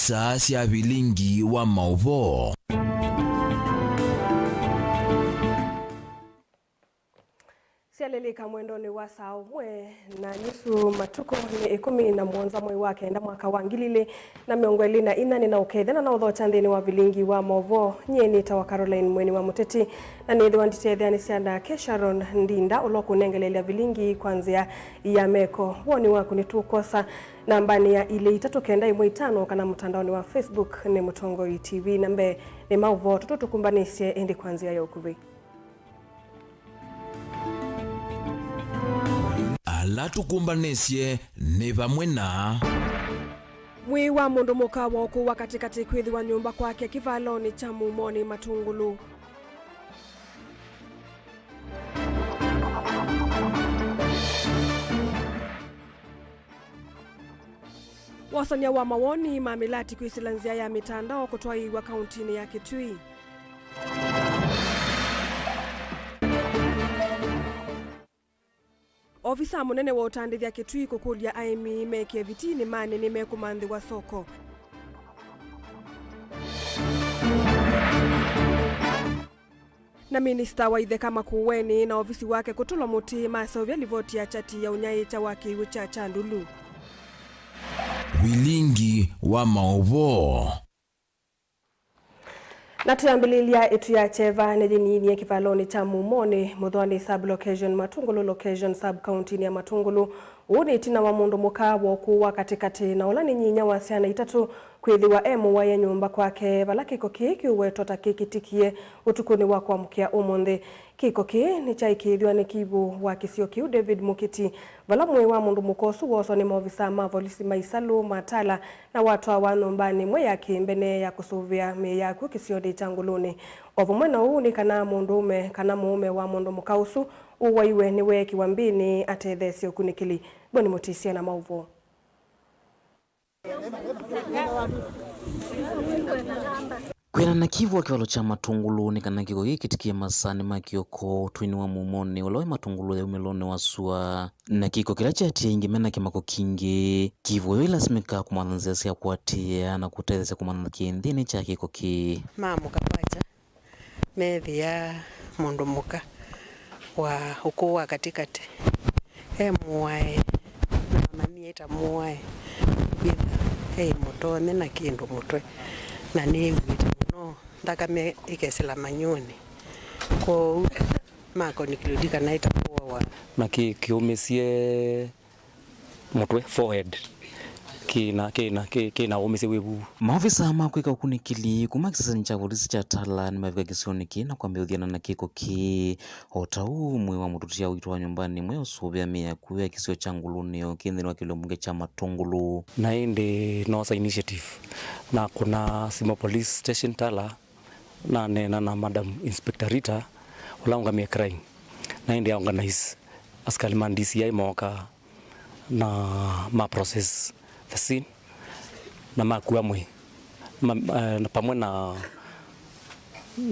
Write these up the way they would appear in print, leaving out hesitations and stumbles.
isaa cia vilingi wa mauvo. Sialeleka mwendoni wa saa umwe na nusu matuko ni 17 mwezi wa kenda mwaka wa 2024 na ukethana na uthocha nthini wa vilingi wa mauvo nyeni ta wa Caroline Mweni wa Muteti na nithi wa nditethani cianda ke Sharon Ndinda ulokunengelelea vilingi kwanzia ya meko woni waku ni tukosa nambani ya ile 395 kana mtandaoni wa Facebook ni Mutongoi TV nambe ni mauvo tutukumbanisye endi kwanzia ya ukuvi. Ala tukumbanisye ni vamwe na mwi wa mundu muka woku wa katikati kwithi wa nyumba kwake kivaloni cha Mumoni Matungulu. Wasania wa mawoni mamilati kuisilanzia ya mitandao kutwaiwa kauntini ya Kitui. Ofisa munene wa utandithia Kitui kukulia aimi mekie vitini mani ni mekumanthi wa soko. Na minista wa Itheka Makueni na ofisi wake kutulwa muti masovya livoti ya chati ya unyai cha wakiwu cha Chandulu. vilingi wa mauvo. Na tuyambililia etu ya cheva nejini ya kivaloni cha Mumoni mudhwani sub-location Matungulu location sub-county ya Matungulu uni tina wa mundu muka wokuwa katikati na ulani nyinya wa siana itatu kwithiwa emu wa ya nyumba kwake vala kiko kiki uwetota kikitikie utukuni wa kwa mkia umundi. Kiko ki ni chaikithwa ni kibu wa kisio kiu David Mukiti vala mwe wa mundu mukosu woso ni maofisa mavolisi Maisalu Matala na watu wa nombani mwe ya kimbene ya kusuvia meyaku kisio di Changuluni. Ovu mwena huu ni kana mundume kana muume wa mundu mukausu uwaiwe ni weki wa mbini atethesi ukunikili. Boni Mutisia na mauvo. Kwena na kivu wa kiwalo cha Matungulu ni kana kiko kitikia masani makioko twini wa Mumoni waloe Matungulu ya umelone wa sua na kiko kila chatia ingi mena kimako kingi kivu wila simika kumananzia ya kuatia na kutezea kumananzia ndini cha kiko ki mamuka wacha methi ya mundu muka wa ukuwa katikati muwae na mami eta muwae bitha mutone na kindu mutwe na niwita muno ndakame ikesela manyoni ko mako nikiludika naita kuwa na kiumisie mutwe forehead kina umise webu. Maofisa makwika ukunikili kumakisasa ncha polisi cha Tala ni mavika kisioni na kwambia udhiana na kiko ki ota mwe wa mututia uitwa nyumbani mwe usubia mea kuya kisio Changuluni kindi wa kilo mbunge cha Matungulu na indi Nosa Initiative na kuna Simo Police Station Tala na Madam Inspector Rita ulaunga mea crime na indi organize askali mandisi ya imoka na ma process the scene na makuwa mwe na pamwe na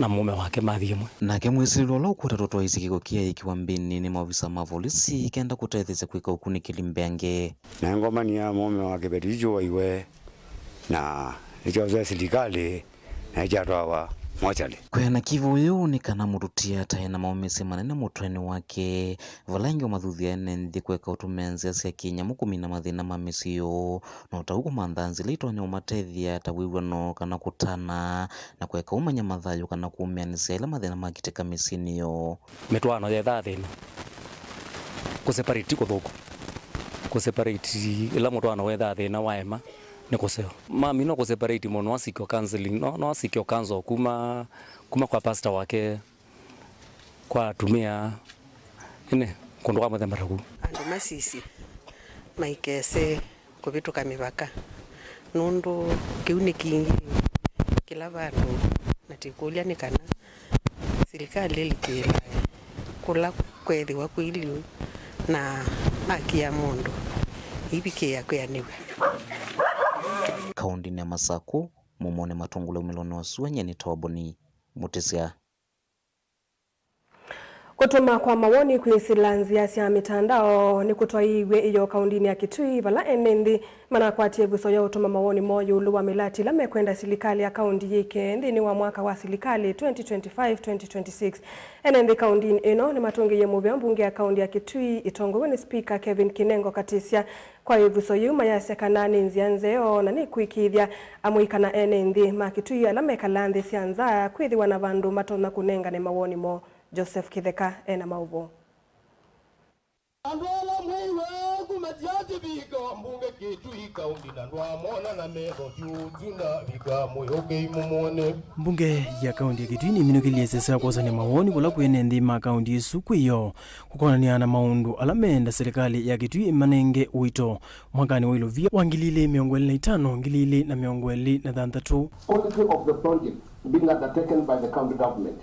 mume wake mathiemwe na kemwisilo lo kuta toto izikiko kia ikiwa mbini ni maofisa mavolisi kenda kutaithisa kwika ukunikili mbeange na ngoma ni ya mume wake betijo waiwe na nichoza serikali na ijatwa mochale kwena kivu yu ni kana murutia taena maumisi manene mutweni wake valangi wa mathudhia ndi kweka utumenzi asia Kenya mukumina mathina mamisio na utauku mandhanzi litonya umatethia tawiwa no kana kutana na kweka umanya mathayo kana kuumianisia ila mathina makiteka misiniyo metwano ya thina kuseparate kuthuku kuseparate ila mutwano wetha thina waema ni kuseo mami no kuseparate mono asikio counseling no asikio kanzo kuma kwa pastor wake kwa tumia ine kundu kwa muthemba ragu andu masisi maikese kubituka mibaka nundu kiuni kingi kila vandu natikulia ni kana serikali ilitira kula kwethiwa kwiliu na haki ya mundu ibikia kwaniwe kaundi ya Masako Mumoni Matungulu umelone wa suenye ni Toboni Mutisia. Kutuma kwa mawoni kwisilanzia cia mitandao ni kutwaiwe iyo kaundini ya Kitui vala enendi mana kwatie vuso ya utuma mawoni moyo ulu wa milati la mekwenda silikali ya kaundi yike ndini wa mwaka wa silikali 2025-2026. Enendi kaundini ino ni matungi ya muvya mbunge ya kaundi ya Kitui itongowe ni speaker Kevin Kinengo Katisia kwa vuso yuma ya sekanani nzianzeo na ni kuikithia amuikana enendi ma Kitui ala mekalandi sianza kwithiwa na vandu matona kunenga ni mawoni mo. Joseph Kitheka ena mauvo. Mbunge ya kaundi ya Kitui ni minukilie sesa kwa zane mawoni kula kuene ndima kaundi isu kuyo kukona ni ana maundu alamenda serikali ya Kitui imanenge uito mwakani wa ilovia wangilile miongweli na itano ngilile na miongweli na dhantatu. Quality of the project being undertaken by the county government.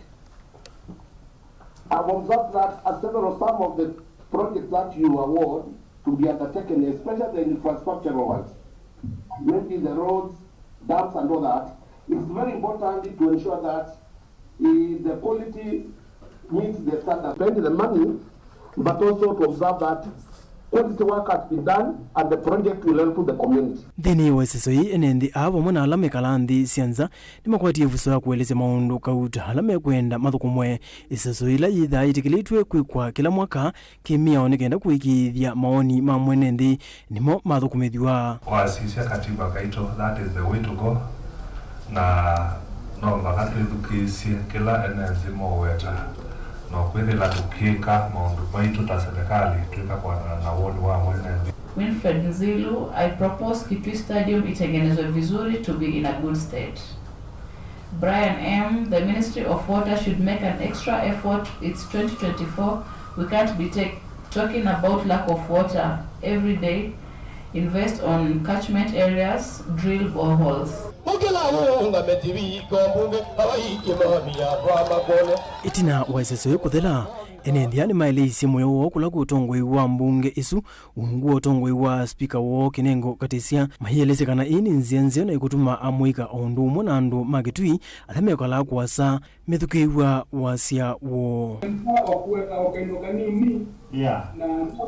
I've observed that some of the projects that you award to be undertaken, especially the infrastructural ones, maybe the roads, dams and all that, it's very important to ensure that the quality meets the standard. Spend the money, but also to observe that quality work has been done and the project will help the community. Deni wasesoi enendi abo mwana alame kalandi sianza ni makwatie vuso ya kueleze maundu kauta alame kwenda mathukumwe isesoi la yitha itikilitwe kwikwa kila mwaka kimia onekenda kuikithia maoni mamwenendi nimo mathukumithiwa wasisia katiba kaito. That is the way to go. Na no makatu edukisie kila enezi moweta no kwithila tukika maundu maitu ta serikali tuika kwa na woni wa mwenendi. Winfred Nzilu, I propose Kitui Stadium itengenezwe vizuri to be in a good state. Brian M, the Ministry of Water should make an extra effort. It's 2024. We can't be talking about lack of water every day. Invest on catchment areas, drill boreholes. Itina waisesoi kuthela enendia ni maeleisi moyo wo kula kutongwe wa mbunge isu ungu otongwe wa speaker wo Kinengo Katisia mahieleze kana ini nzienze na ikutuma amuika ondu mona andu magitui alame kala kwasa methukiwa wasia wo na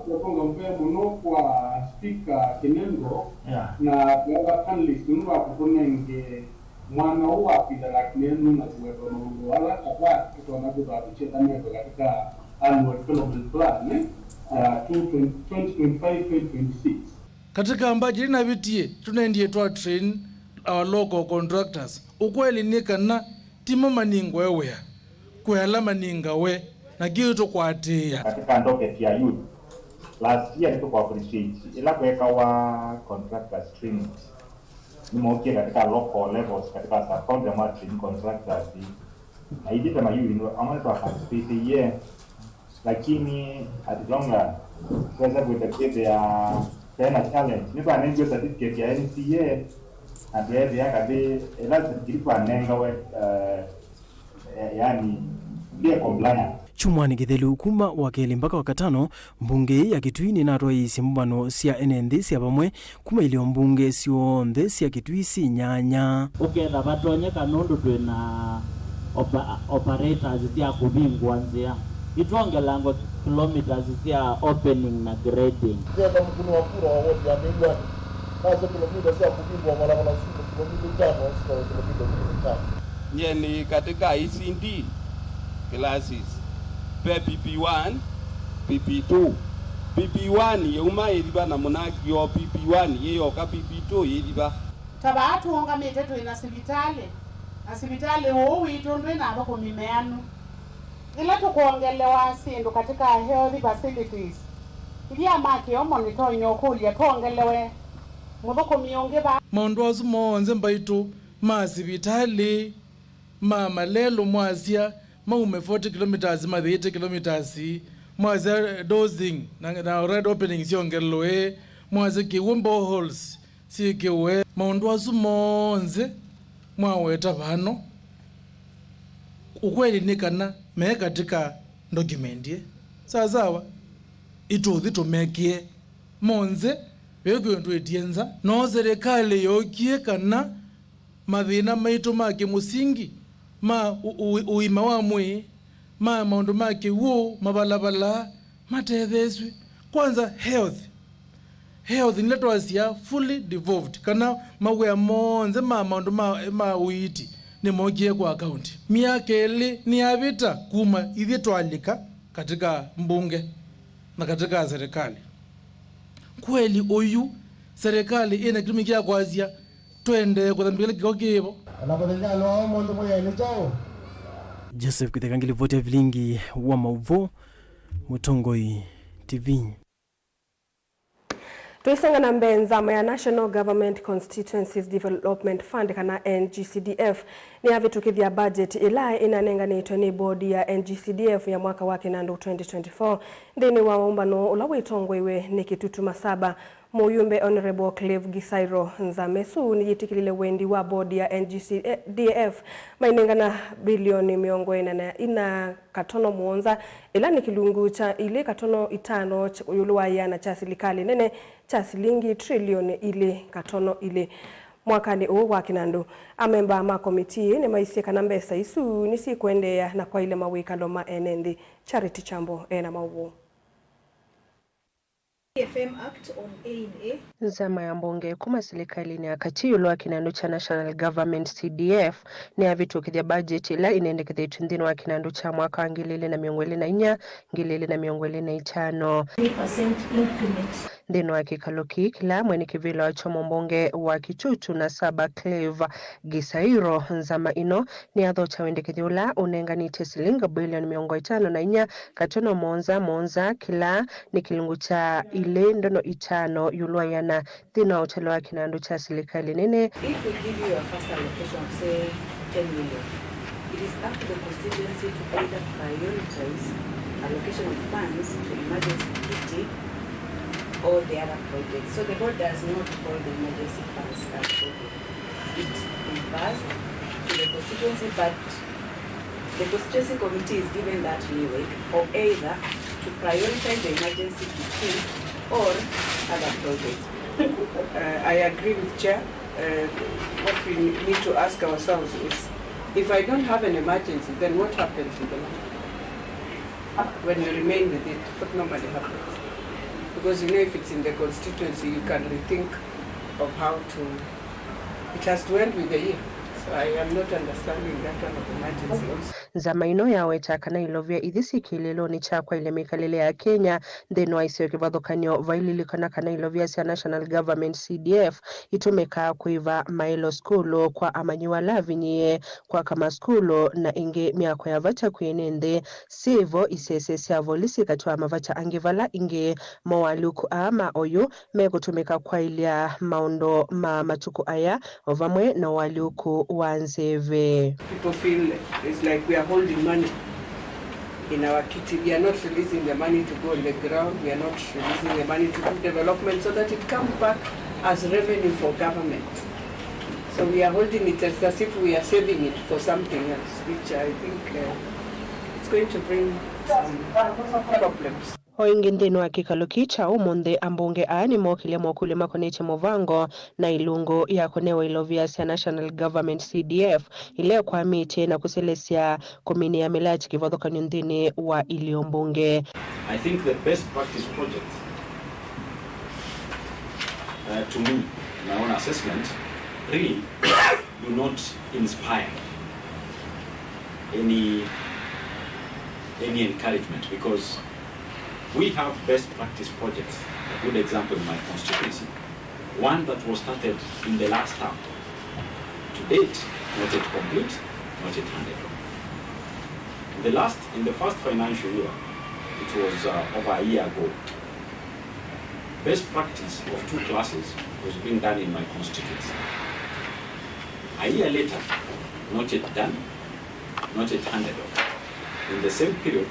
tunaponga mpembo no kwa speaker Kinengo na kwa panelist ndio akuponenge mwana wa pidala Kinengo na kuweka mambo wala kabla tunaanza kucheza nayo katika annual development plan 2025-2026. Katika ambajiri na vitie tunaendie twa train our local contractors ukweli nikana timo maningo ewe kuela maninga we na gito kwa atia katika ndoke ya youth last year nito kwa appreciate ila kuweka wa contractors training ni moja katika local levels katika sub-county ama training contractors na hivi kama hiyo amana kwa participate yeah. Lakini at long run tuweza kuitekeleza ya tena challenge nipo anengo certificate ya NCA na baadhi yake be lazima kilikuwa nenga we yani be compliant. Chumwani Githelu kuma wakeli mpaka wakatano mbunge ya Kitui ni natwa isimbano sia enendi sia bamwe kuma ilio mbunge sio ndhe sia Kitui si nyanya ukenda batonye kanundu twina operators sia kubingwa nzia itonge lango kilometers sia opening na grading Kwa mkunu wa kura wa wote ya migwani kazo kilomita sia kubingwa wala suku kilomita 5 sio kilomita 5. Yeni katika ICD classes PP1 PP2 PP1 yeuma iliba na munaki yo PP1 yeyo ka PP2 iliba tabatu onga meteto ina sibitale wo witondwe na bako mimeano ila tukuongelewa sindu katika health facilities ilia maki omo nitonyo kulia tuongelewe mubako mionge ba maundu azumo onze mbaitu masibitali malelo mwazia maume 40 kilometers ma 80 kilometers mwazia dosing na red opening siongeloe mwazia kiwombo holes sikewe maundu azumo onze mwaweta bano ukweli nikana me katika documentie sawa ituthi tumekie monze wegwendu etienza no serikali yokie kana mathina maitu make musingi ma uima wa mwi maundu make wo mabalabala matetheswe kwanza health inletwasia fully devolved kana mawea monze maundu ma uiti ni mogie kwa account miaka ili ni avita kuma ithie twalika katika mbunge na katika serikali kweli oyu serikali ina kitumikia kwazia twende kuthambikile kiko kivo Joseph Kithekangili vote vilingi wa mauvo Mutongoi TV. Tuisanga na mbenzama ya National Government Constituencies Development Fund kana NGCDF ni avituki vya budget ila inanenganitwe ni bodi ya NGCDF ya mwaka wake na 2024 ndini wa umbano ulawitongwewe ni Kitutu Masaba Muyumbe Honorable Clive Gisairo Nzamesu nijitikilile wendi wa bodi ya NGCDF mainengana bilioni miongo ina katono muonza ila ni kilungu cha ile katono itano yuluwa yana cha serikali nene cha shilingi trilioni ile katono ile mwakani huu wa kinandu amemba makomiti ni maisi kanambesa isu nisi kuendea na kwa ile mawika loma enendi Charity Chambo ena mawu FM Act on A&A. Nzama ya mbunge kuma serikali ni akatiyulwa kinandu cha National Government CDF ni avitu kithia budget ila inendekithia itundhinu wa kinandu cha mwaka wa 2024 2025 3% increment. Ndino wa kikaloki kila mweni kivilo wa chomo mbunge wa Kitutu na Saba Clive Gisairo nzama ino ni adho cha wendekithia unenganite shilingi bilioni 54 katono monza kila ni kilungu cha ile ndono itano yulwa yana dhino utelo wa kinandu cha serikali nene. If we give you a first allocation of say 10 million, it is up to the constituency to either prioritize allocation of funds to emergency kitty or the other projects. So the board does not hold the emergency funds as project. It's been passed to the constituency, but the constituency committee is given that leeway or either to prioritize the emergency kitty or other projects. I agree with Chair. What we need to ask ourselves is, if I don't have an emergency, then what happens in the land? When you remain with it, what normally happens? Because you know, if it's in the constituency, you can rethink of how to, it has to end with the year. So I am not understanding that kind of emergency also. Zamaino ya wetakana ilovia idhisi kililo ni chakwa ile mikalele ya Kenya ndeno aisio kibadhokanyo vaililikana kana ilovia siya National Government CDF itumeka kuiva mailo skulo kwa amanyiwa lavinye kwa kama skulo na inge miako ya vata kuyenende sivo isese ya volisi katua mavata angivala inge mawaluku ama oyu meko tumeka kwa ilia maundo matuku aya ovamwe na waluku wanzeve. People feel it's like we are holding money in our kitty. We are not releasing the money to go on the ground. We are not releasing the money to do development so that it comes back as revenue for government. So we are holding it as if we are saving it for something else, which I think it's going to bring some problems. Hoingi ndenu wa kikaloki cha umonde ambunge aani mokile mokule makoneche movango na ilungo ya konewa ilovia siya National Government CDF ile kwa mite na kuselesia komini ya milachi kivadhoka nyundini wa ilio mbunge. I think the best practice project to me, my own assessment, really do not inspire any encouragement, because we have best practice projects. A good example in my constituency, one that was started in the last term. To date, not yet complete, not yet handed over. In the first financial year, it was over a year ago. Best practice of 2 classes was being done in my constituency. A year later, not yet done, not yet handed over. In the same period,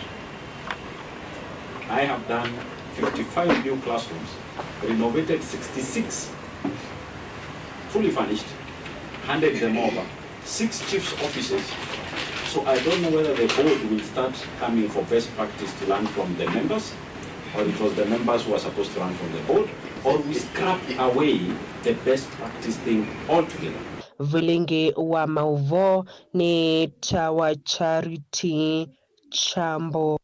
I have done 55 new classrooms, renovated 66, fully furnished, handed them over, 6 chief's offices. So I don't know whether the board will start coming for best practice to learn from the members, or it was the members who are supposed to learn from the board, or we scrap away the best practice thing altogether. Vilingi wa mauvo ni Chawa Charity Chambo.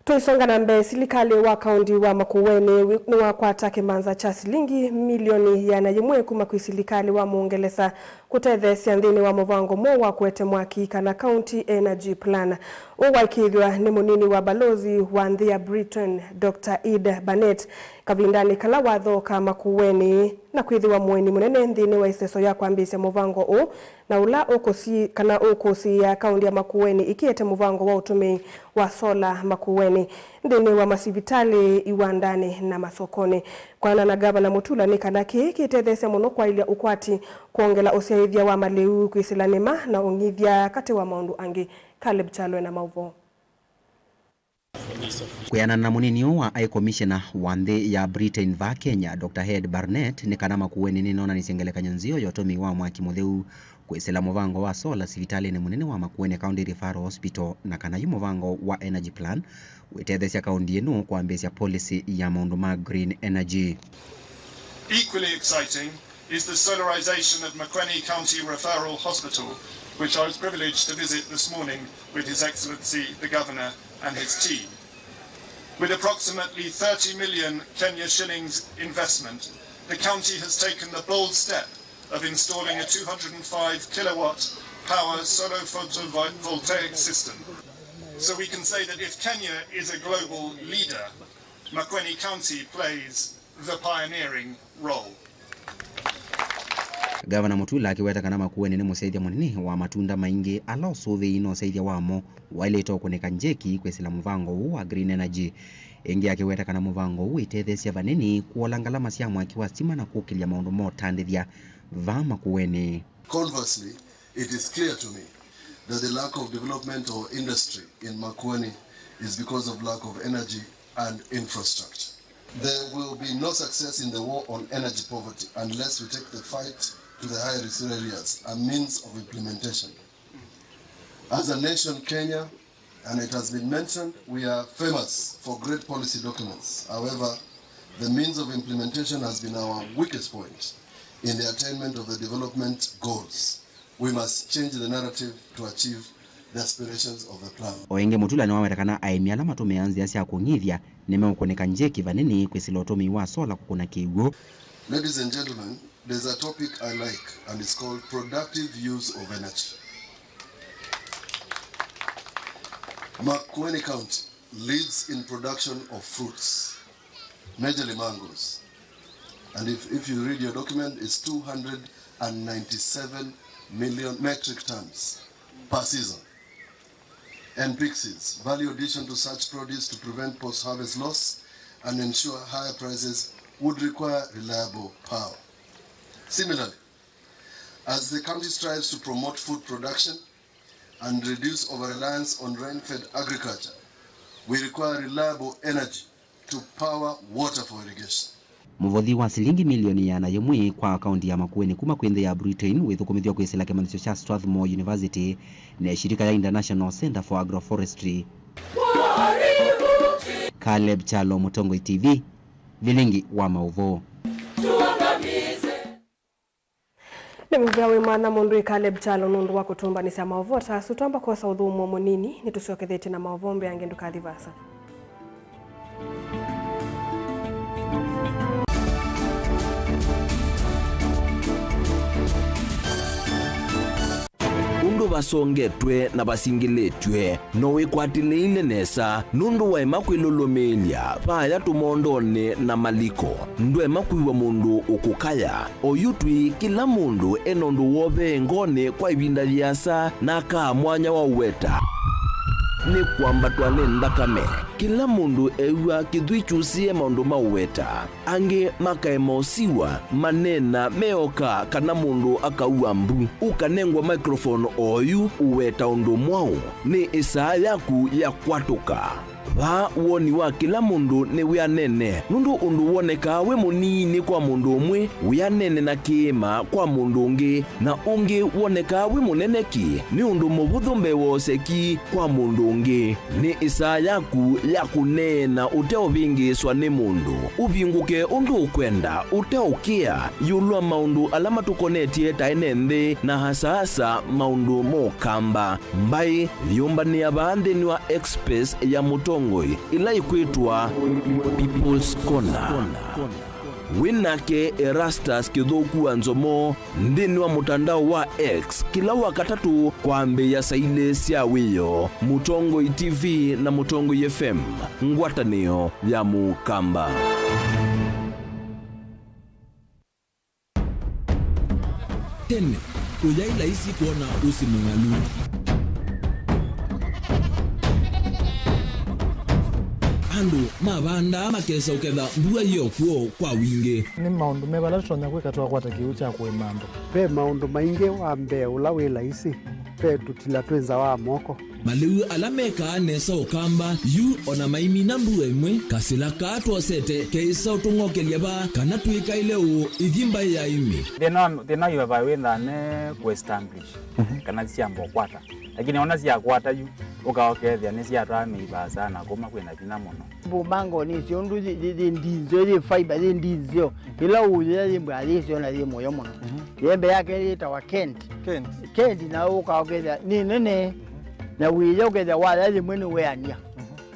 Tuisonga na mbele, serikali wa kaunti wa Makueni ni wakwata kimanza cha shilingi milioni ya najimwe kuma kwa serikali wa muongeleza kutethesia nthini wa muvango mo wa kwete mwaki kana county energy plan. Uwaikithwa ni munini wa balozi wa nthia Britain Dr. Ed Barnett kavindani kala watho ka Makueni na kwithiwa mweni munene nthini wa iseso ya kwambisya muvango u na ula ukusi ya kaunti ya Makueni ikiete muvango wa utumi wa sola Makueni nthini wa masivitali iwandani na masokoni. Kwana na gavana Mutula ni kanaki kitethesia muno kwa ilia ukwati kuongela usiaithia wa maliu kwisilanima na ungithia kati wa maundu angi. Caleb Chalwe na mauvo. Kuyana na munini wa ai commissioner wa nthi ya Britain va Kenya Dr. Ed Barnett ni kana Makueni ni nona nisengele nzio yotomi wa mwaki mutheu kwisila muvango wa sola sivitali ni munene wa Makueni County Referral Hospital na kana yu muvango wa energy plan witethesia kaunti enu kuambisya policy ya maundu ma green energy. Equally exciting is the solarization of Makueni County Referral Hospital, which I was privileged to visit this morning with His Excellency the Governor and his team. With approximately 30 million Kenya shillings investment, the county has taken the bold step of installing a 205 kilowatt power solar photovoltaic system. So we can say that if Kenya is a global leader, Makueni County plays the pioneering role. Gavana Mutula akiweta kana Makueni ni musaidia munini wa matunda maingi ala usuthe ino saidia wamo waile itokoneka njeki kwesila muvango wa green energy. Ingi akiweta kana muvango witethesia vanini kuolangala masya mwaki wa stima na kukilia maundu motandithia va Makueni. Conversely, it is clear to me that the lack of development or industry in Makueni is because of lack of energy and infrastructure. There will be no success in the war on energy poverty unless we take the fight to the higher risk areas, a means of implementation. As a nation, Kenya, and it has been mentioned, we are famous for great policy documents. However, the means of implementation has been our weakest point in the attainment of the development goals. We must change the narrative to achieve the aspirations of the plan. Oenge Mutula ni wawetakana aimiala matumeanzi asya kuongithia nimeukoneka njeki vanini kwesilotomi wa sola kukuna kigo. Ladies and gentlemen, there's a topic I like and it's called productive use of energy. Makueni County leads in production of fruits, majorly mangoes. And if you read your document, it's 297 million metric tons per season. And PIXIS, value addition to such produce to prevent post-harvest loss and ensure higher prices would require reliable power. Similarly, as the county strives to promote food production and reduce over-reliance on rain-fed agriculture, we require reliable energy to power water for irrigation. Muvothi wa silingi milioni ya najimwe kwa kaunti ya Makueni kuma kwende ya Britain withukumithwa kwisila kimanisho cha Strathmore University na shirika ya International Center for Agroforestry. Caleb Chalo, Mutongo TV, Vilingi wa Mauvo. Nemuvyawe mwana mundu Caleb Chalo nundu wa kutumba ni sama ovota sutamba kwa saudhumu munini nitusiokethete na maovombe angendu kathivasa. Undu basongetwe na basingiletwe no wikwatileile nesa nundu wa emakwilulumilia paya tumondone na maliko ndu emakwiwa mundu ukukaya oyutwi kila mundu enondu wobe ngone kwa ibinda lyasa na kaa mwanya wa uweta ni kwamba twane ndakame kila mundu ewa kithwichusie maundu mauweta ange makaemosiwa manena meoka kana mundu akaua mbu ukanengwa microphone oyu uweta undu mwau ni isaa yaku ya kwatuka va woni wa kila mundu ni wianene nundu undu woneka we munini kwa mundu umwe wianene na kiima kwa mundu ungi na ungi woneka we muneneki ni undu muvuthu mbewoseki kwa mundu ungi ni isaa yaku ya kunena uteovingiswa ni mundu uvinguke undu ukwenda uteukia yulwa maundu ala matukonetie taene nthi na hasa maundu mokamba mbai vyumbania vanthini wa express ya Mutongoi ila ikwitwa People's Corner. Winake Erastus Kithuku wa Nzomo nthini wa mutandao wa X kila wakatatu kwambe ya saile sia wiyo Mutongoi TV na Mutongoi FM ngwatanio ya Mukamba. Tene uyaila isi kuona usi mungalu andu mavanda makesa uketha mbua iyo kuo kwa wingi ni maundu mevala tutonya kwikatwa kwata kiu cha kuimando pe maundu maingi wa mbe ula wila isi pe tutila twenza wa moko maliu alameka nesa ukamba yu ona maimi na mbua imwe kasila katwa sete keisa utungokelia ba kana tuika ileu ithimba ya imi thina yu vawitha ne kuestablish kana ciambo kwata lakini ona cia kwata yu ukaokethia ni cia twa miiba sana kuma kwina thina muno bumango ni cio ndu ndinzo ni fiber ni ndinzo ila uya ni mbali cio na ni moyo muno yembe yake itawa Kent na ukaokethia ni nene na wiyo ukethia wala ni mwene weania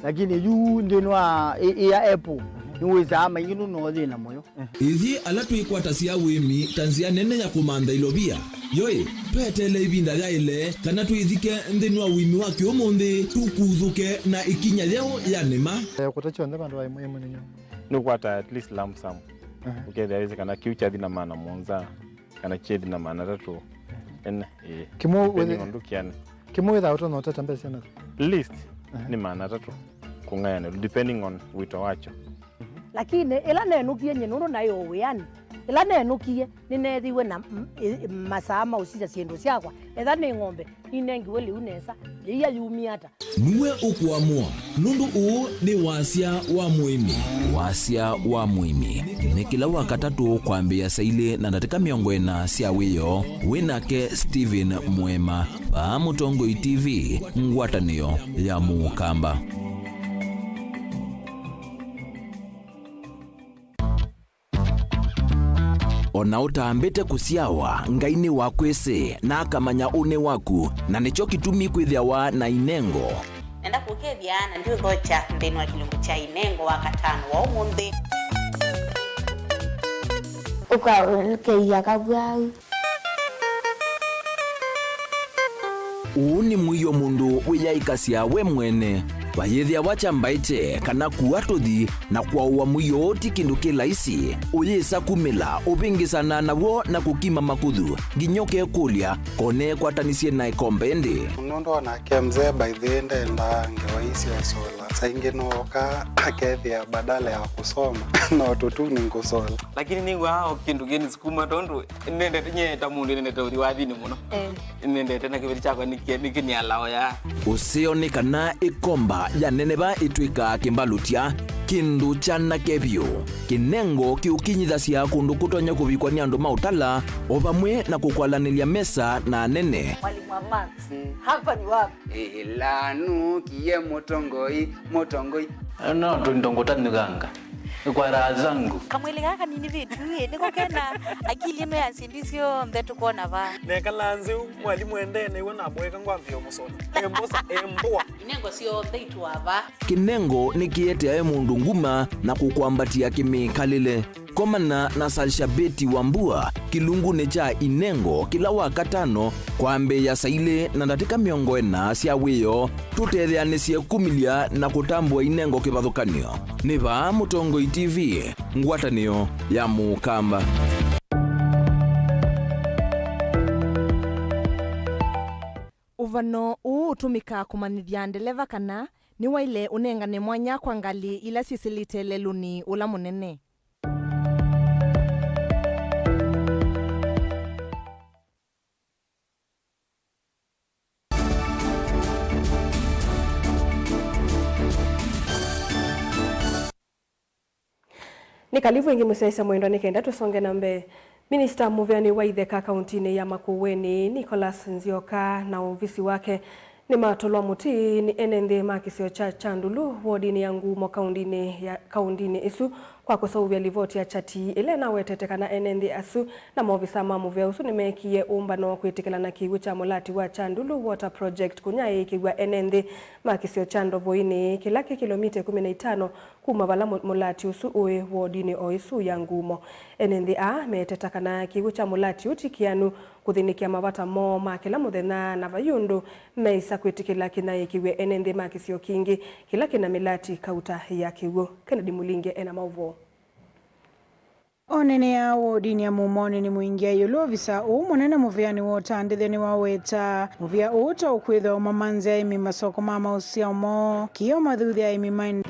lakini yu ndinwa ya Apple niweza maingi no thina moyo ithi ala twikwata cia wimi tanzia nene ya kumanda ilovia yoi twetele ibinda ya ile kana twithike nthini wa wimi wa kiumuthi tukuthuke na ikinya leo ya nima kutachonde bandu wa imwe ninyo no kwata at least lump sum ukethia hizi kana kiucha thina maana monza kana chedi na maana tatu en kimo ndukiane kimo without no tata mbese na list ni maana tatu kungayana depending on wito wacho lakini ila nenukie nyenuru nayo wiani ila nenukie ninethiwe na masama usija ciendu ciakwa etha ni ng'ombe inengiwe liu nesa iya yumiata niwe ukuamua nundu uu ni wasia wa muimi ni kila wakatatu kwambia saile na ndatika miongo ena cia wiyo winake Steven Mwema pa Mutongoi TV ngwatanio ya Mukamba. Ona utambite kusiawa ngaini wakwese na akamanya une waku na nicho kitumi kwithiawa na inengo nenda kukethiana ndio thocha nthini wa kilungu cha inengo wa katano wa umunthi ukakeia kabwau uni mwiyo mundu wiyaikasia we mwene vayethia wachambaite kana kuatuthi na kwauwa mwiyo ti kindu kilaisi uyisa kumila uvingisana nawo na kukima makuthu nginyoke kulia kone kwatanisie na ikombendi unondo na kemze by the end enda ngewaisi ya sola saingi nooka akethia badala ya kusoma na watoto ni kusola lakini ningu hao kindu geni sikuma tondu nende nye tamundu nende tauri wathini muno nende tena kivili chako nikini alao ya usioni kana ikomba ya neneba itwika kimbalutia kindu chana kebyo kinengo kiukinyithacia kundu kutonya kuvikwa ni andu mautala o vamwe na kukwalanilia mesa na nene mwalimu wa maths hapa ni wapi lanu kiye Mutongoi no ndongota niganga kwa raha zangu kamwili gaka nini vitu niko kena akili ino ya sindisio mbetu kuona va nekalanze mwalimu endene iwe na mweka ngwambio musola embosa embua inengo sio theitu ava kinengo nikiete mundu nguma na kukwambatia kimikalile komana na Salshabeti Wambua kilungune cha inengo kila wakatano kwambe ya saile na ndatika miongo ena cia wiyo tutetheanisie kumilia na kutambua inengo kivathukanio niva Mutongoi TV ngwatanio ya Mukamba. Uvano uu utumika kumanithia ndeleva kana ni waile unengane mwanya kwa ngali ila sisilite leluni ula munene. Ni kalivu ingi musesa mwendo nikenda tusonge na mbe. Minister Muvyani Waitheka kauntini ya Makueni Nicholas Nzioka na ofisi wake ni matolwa muti ni enende makisio cha Chandulu wodini ya Ngumo kaundini isu kwa kusawuvya livoti ya chati ile na wetete na enende asu na maofisa mamuvya usu nimekie umbano kuitikila na kiwu cha mulati wa Chandulu Water Project kunyai kiwa enende makisio chando voini kilaki kilomita 15 kumabala mulati usu uwe wodini oisu ya Ngumo. Enende metete na kiwu cha mulati utikianu kuthinikia mavata mo makila muthena na vayundu meisa kwitikila kina ikiwe enende makisio kingi kila kina milati kauta ya kiwu. Kennedy Mulinge ena mauvo. Onene ya wodini ya mumoni ni muingia yulu visa umunene Muvyani wota anditheni waweta muvya uta ukwitha umamanzi ya imi masoko mama usia umo kiyo mathuthi ya imi maini.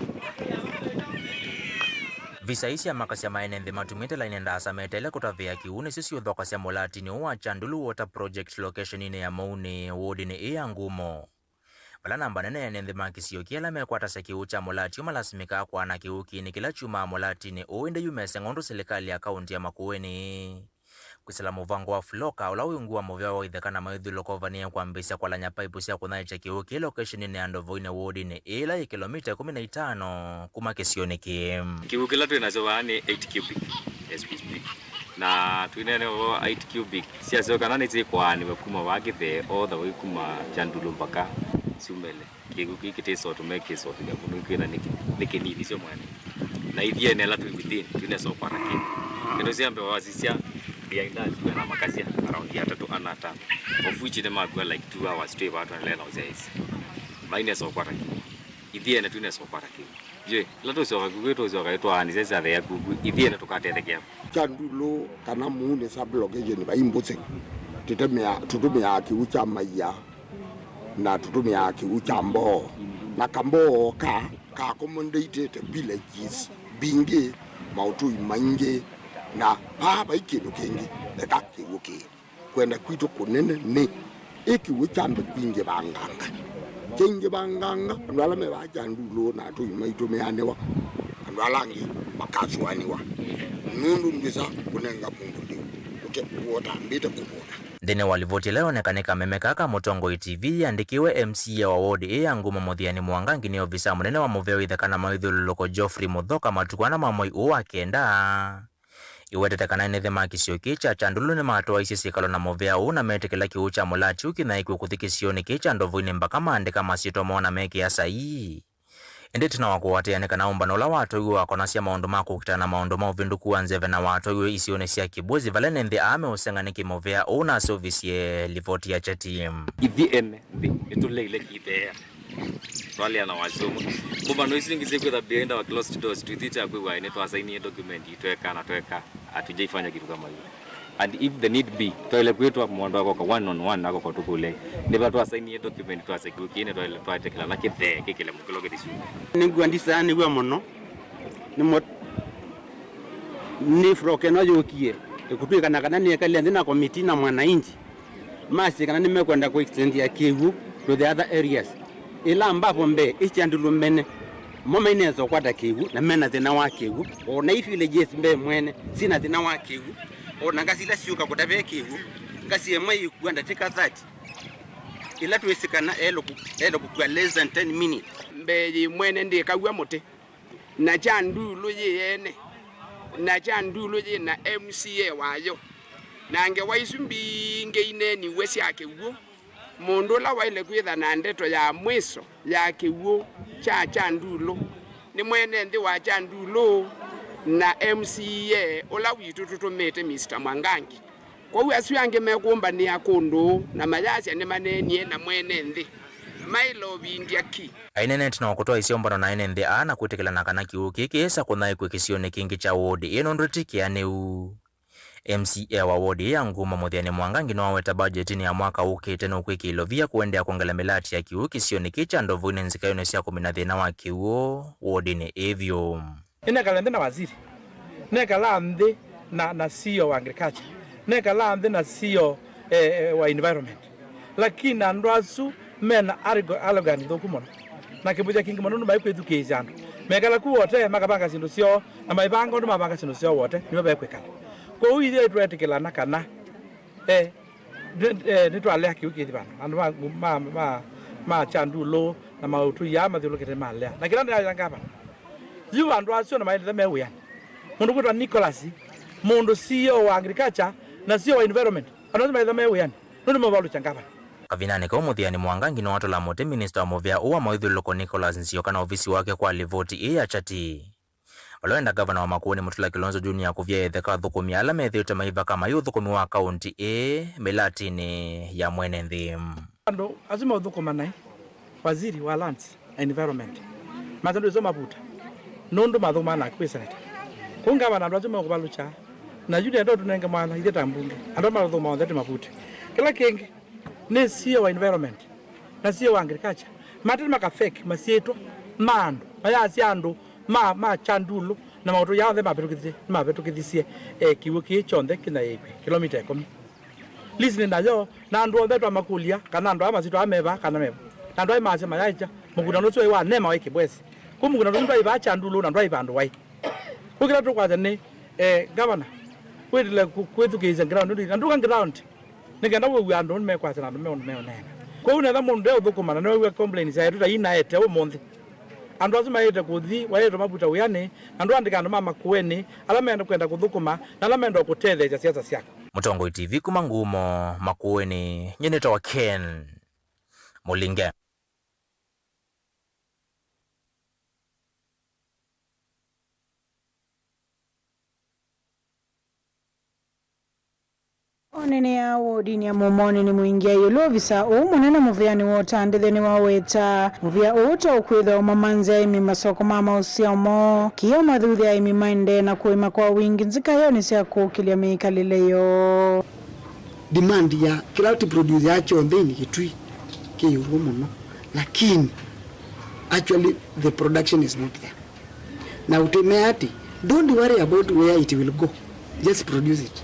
Visa isi ya makasi ya maenende matumite la inenda metele kutavia kiune sisi udhoka siya mulati ni uwa Chandulu Water Project location ine ya maune wodini iya Ngumo. Wala namba nene ya nende makisio kiela mekwata sa kiu cha mulati umalasimika kwa na kiu kini kila chuma mulati ni uende yumese ngondo serikali ya kaunti ya Makueni. Kusela muvango wa floka ula uyungu wa Muvya Waitheka na maithu lokovania kwa mbisa kwa lanya paipu siya kunaicha kiu ki location ine ya Ndovoine wodini ila kilomita 15 kuma kisioni kiem. Kiu kila tu inazowa ni 8 cubic SPSP. Na tuinene wo 8 cubic siya soka nani kwa ni wakuma wakithe all the way kuma Chandulu mpaka Sumele. Kiu kikiteso tumekeso tukamunukina nikinidi sio mwani. Na idhia inela tu within tuneso kwa rakini. Kendo siambe wazisia behind that we na makazi around ya 3 and 5 of which them are like 2 hours straight watu wanalela uzais minus of kwa rakini. Idhia na tuneso kwa rakini. Je, lato soka kugeto soka etwa ani sasa ya kugu idhia na tukatetekea. Chandulu kana muune sublocation ba imbutse. Tutumia kiucha maya na tutumia kiucha mbo na kambo ka accommodated villages bingi mautu mange na baba ikindu kingi eka kiuki kwenda kwitu kunene ni ikiucha mbingi banganga kingi banganga ndwala me ba Chandulu na tu maitu meanewa ndwalangi bakaswaniwa nundu ndisa kunenga mundu ndi uke wota mbite kubona. Dene walivoti leo nekanika memekaka Mutongo TV yandikiwe MCA wa wodi ya Ngumo Muthiani Mwangangi ni ofisa munene wa Muvya Waitheka na maithu loko Geoffrey Muthoka matukwana mamoi uwa kenda. Iwetete kana nethe makisio kicha Chandulu ni matoa isi sikalo na Muvya una metekela kiucha mulati ukina iku kuthikisioni kicha Ndovoine mpaka maandika masito mona meki ya saii. Ende tina wakuwatea kana umbano la watu yu wakona siya maondo mako kitana maondo mauvindu kuwanzeve na watu yu isione siya kibuzi valene ndi ame usenganiki Muvya una service ye livoti ya chati. Idhien ndi ituleile kithea wale ana wasomo kuba no isingize kwa behind our closed doors tuithita kwa ine twasaini document itweka atujaifanya kitu kama hiyo. And if the need be toile kwetu mwondo wako kwa 1-on-1 nako kwa tukule niba twasaini document twasekuki toile twatekela na kithe kikile mukilo kitisu ningwandisa ni gwa mono ni froke no yokie ekutwika na kana ni kale ndina committee na mwananchi masi kana nimekwenda ku extend ya Kivu to the other areas ila ambapo mbe Chandulu mene mama inezo kwata Kivu na mena tena wa Kivu ona ifile yes mbe mwene sina tena wa Kivu ona ngasila siuka kutabe Kivu ngasi yemwe kwenda tika 30 ila tuwesikana elo kwa less than 10 minutes mbe mwene ndi kagwa mote na Chandulu yene na Chandulu ye na MCA wayo nange waisumbi ngeine ni wesi yake uo mundu la waile kwitha na ndeto ya mwiso ya kiuo cha Chandulu ni mwene ndi wa Chandulu na MCA ola witu tutumete Mr. Mwangangi kwa hiyo asiyange mekumba ni akundu na mayasi ni manenie na mwene ndi mailo bindia ki ainene tina kutoa isiombano na ene ndi ana kutekela na kana kiu kiki kunai kwikisione kingi cha wodi ino ndritiki aneu. MCA wa wodi ya Ngumo Muthiani Mwangangi no aweta budgetini ya mwaka ukite no kwikilovia kuendea kuongela milati ya kiu kisioni kicha Ndovoine nzikayone sia 13 wa kiu wodi ni evyo ina kalende na waziri nekala mde na CEO wa agriculture nekala mde na CEO wa environment lakini andwasu mena alogani dokumono na kibuja kingi manunu bai kwetu kezano mekala ku wote makabanga sindu sio na maibango ndo mabanga sindu sio wote ni bekwekala kwa hiyo ile twetikela na kana ni twale akiuki bana andu ma chandulo na mautu ya mathulo kete malea na kila ndio yangapa yu andu asio na maende mewe mundu kwitwa Nicholas mundu CEO wa agriculture na CEO wa environment andu maende mewe ndio mabalu changapa kavinani kwa muthiani Mwangangi no watola mote minister wa movia uwa maithuloko Nicholas Nsioka na ofisi wake kwa livoti ya chati waloenda gavana wa Makueni Mutula Kilonzo Junior kuvia etheka thukumi ala methiote maiva kama yu thukumi wa kaunti milatini ya mwene nthi ando azima thukuma nai waziri wa lands and environment matendo zo mabuta nondo mathuma na kwa senate kunga bana ndo azima kubalucha na jude ndo tunenge mwana ile tambunge ando mathuma on that mabuta kila kingi ne CEO wa environment na CEO wa agriculture matendo makafake masieto mando aya siando ma chandulo na mauto ya the mabetukithisie kiwo kichonde kina yepe kilomita 10 listen na yo na andu othe twa makulia kana andu amazito ameba kana meba na andu aimace mayaija muguna no twa wa nema wa kibwesi ku muguna no twa iba chandulo na andu aibandu wai kukira tukwaza ni governor kwetile kwethukiza ground ndi andu kan ground nigenda we andu mekwaza na andu meonena kwa una tha mundu uthukumana no we complain sa tuta ina ete umonthi andu azima yete kuthi wayeto mabuta uyane andu andika andu mama kueni ala menda kwenda kuthukuma na ala menda kutetheja siasa siako Mutongo TV kumangumo Makueni nyeneta wa Ken Mulinge onene ya wodini ya momoni ni muingia yulo visa munene muviani wota nditheni waweta muvia uto ukwitha umamanza imi masoko mama usiamo kiyo mathuthi ya imi maende na kuima kwa wingi nzika yo ni sia kukilia miikalileyo demand ya kila ti produce yacho ndeni kitui kiyuru muno lakini actually the production is not there na utemeati don't worry about where it will go just produce it.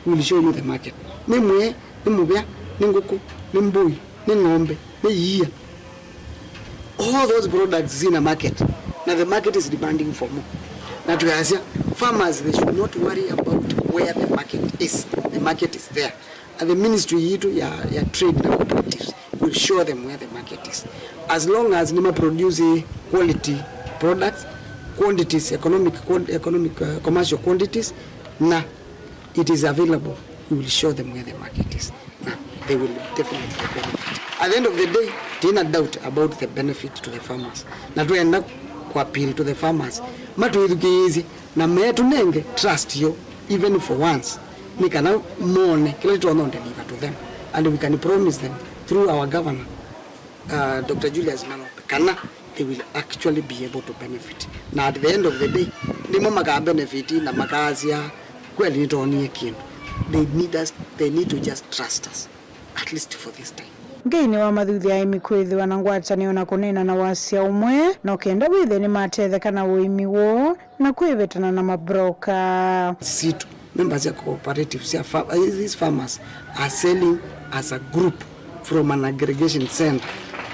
We will show you the market. Nimwe, nimubya, ninguku, nimbui, ningombe, niyiya. All those products in a market. Now the market is demanding for more. Now to Asia, farmers, they should not worry about where the market is. The market is there. And the ministry ya trade na cooperatives will show them where the market is. As long as Nima produce quality products, quantities, commercial quantities, na it is available, we will show them where the market is. Now, they will definitely benefit. At the end of the day, there's no doubt about the benefit to the farmers. Na tuenda kwa appeal to the farmers. Matu edukizi na metu nenge trust you even for once. Nikana mone kile tuono deliver to them, and we can promise them through our governor, Dr. Julius Manope, kana they will actually be able to benefit. Now at the end of the day, ndimo maka benefit na makazia kweli nitonie kindu. They need to just trust us, at least for this time. Ngeini wa mathuthi ya imi kwithiwa na ngwatanio na kunena na wasia umwe no kenda withe ni matetheka na uimi wo na kwivetana na mabroka. Situ members ya cooperatives, these farmers are selling as a group from an aggregation center.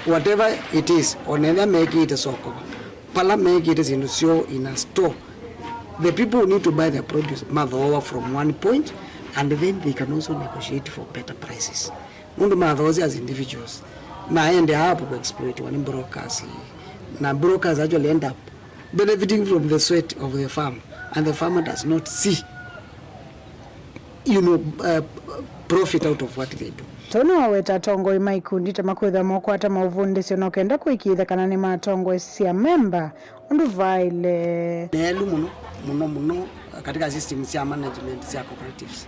Whatever it is, onele make it soko, pala make it in a store. The people need to buy their produce over from one point, and then they can also negotiate for better prices. Mundu madhozi as individuals. Na ende hapo ku exploit wani brokers. Na brokers actually end up benefiting from the sweat of the farm, and the farmer does not see, profit out of what they do. Tono waweta tongo imaikundi tamakwitha mokwata mauvundisio no kenda kuikitha kana ni matongo sia member undu vaile nelu muno katika system sia management sia cooperatives,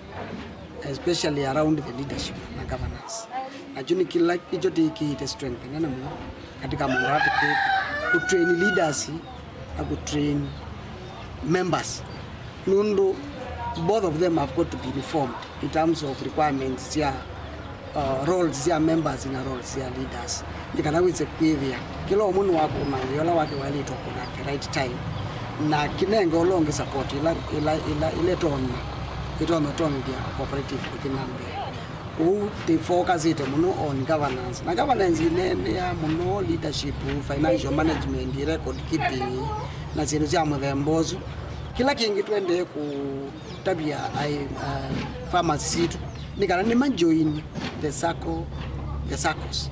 especially around the leadership na governance. Najuni kila kicho tiki strength na muno katika murati ku train leaders na ku train members. Nundu both of them have got to be reformed in terms of requirements sia roles ya members in roles ya leaders. Nikana witse kwithia kila umuntu wako na yola wake wali to kuna right time na kinengo longe support ile tona dia cooperative within Nambe. They focus it muno on governance. Na governance ine ya muno leadership, financial management, record keeping, na zindu cia muthembozu kila kingi twende ku tabia farmers situ ni kana ni manjoin the circles.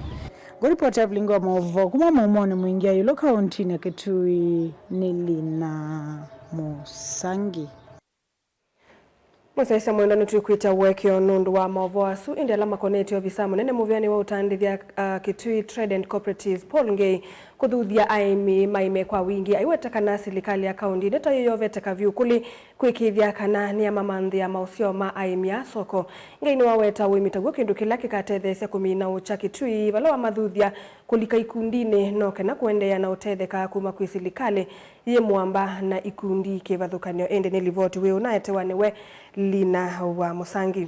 Goripoti ya Blingo Movo kuma Momoni mwingia yulo kaunti na Kitui Nilina Musangi. Musaisa mwenda nutuikuita wekio nundu wa Movo asu indi alama koneti wa visamu nene muviani wa utandithia Kitui Trade and Cooperatives Paul Ngei kuthuthia aimi maime kwa wingi aiweta kana silikali ya kaundi neta yoyovete kavyukuli kwikithia kana ni amamanthi ya mausio ma aimi ya soko Ngei ni waweta wimitaguo kindu kila kikatethesia kumina ucha Kitui vala wa mathuthia kulika ikundini noke na kuendea na utetheka kuma kwi silikali ye mwamba na ikundi kivathukanio ende nilivoti we unaetewanewe Lina wa Musangi.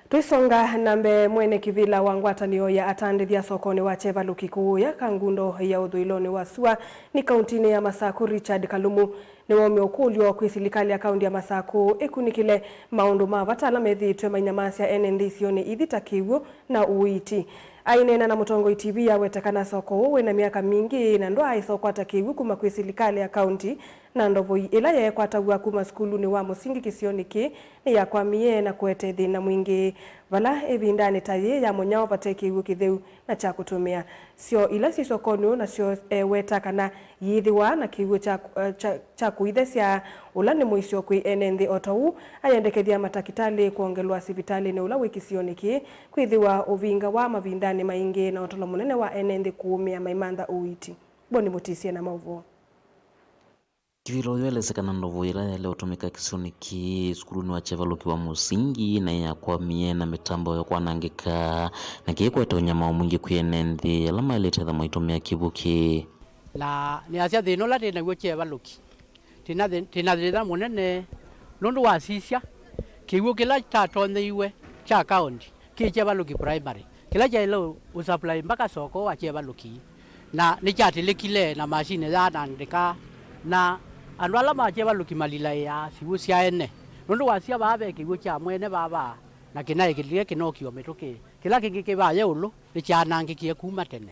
Tuisonga nambe mwene kivila wa ngwatanio ya atandithia sokoni wa Chevaluki kuuya kangundo ya uthuiloni wa Sua ni kauntini ya Masaku Richard Kalumu ni wome ukulio kwi silikali ya kaundi ya Masaku ikunikile maundu mavatala methitwe mainyamasya NNDC-oni ithitakiw'o na uiti. Ainena na Mutongo TV ya wetekana soko uwe na miaka mingi na ndo aisoko atakiwu kuma kwi silikali ya kaunti na ndovo ila ya kwatagua kuma skulu ni wa musingi kisioniki ni ya kwamie na kuete thina mwingi vala evindani taye ya monyao patekiwu kitheu na cha kutumia sio ila si sokonu na sio wetakana yithiwa na kiwu cha kuithesya ula ni muisio kwi NND otou ayendekethia matakitali kuongelwa sivitali ni ula wikisioniki kwithiwa uvinga wa mavindani maingi na otolo munene wa NND kuumia maimantha uiti boni mutisie na mauvo. Kivilo yelezekana ndovo ila yale utumika kisioniki skuluni wa Chevaluki wa Musingi na ya kwa mie na mitambo ya kwa nangika na kieko ito nyama mwingi kuyenende alama ileteza maitumia kibuki na ni asia thino la tena gwe Chevaluki tina thina munene nundu wa sisia kiwu kila tatoneiwe cha county ki Chevaluki primary kila jailo usupply mpaka soko wa Chevaluki na ni chatilikile na mashine za nandika na andu ala ma Chevaluki malila ya siwu cia ene nundu wa cia babe kiwu cha mwene baba na kinae kilie kinokio mituki kila kingi kibaye ulu ni cha nangikie kuma tene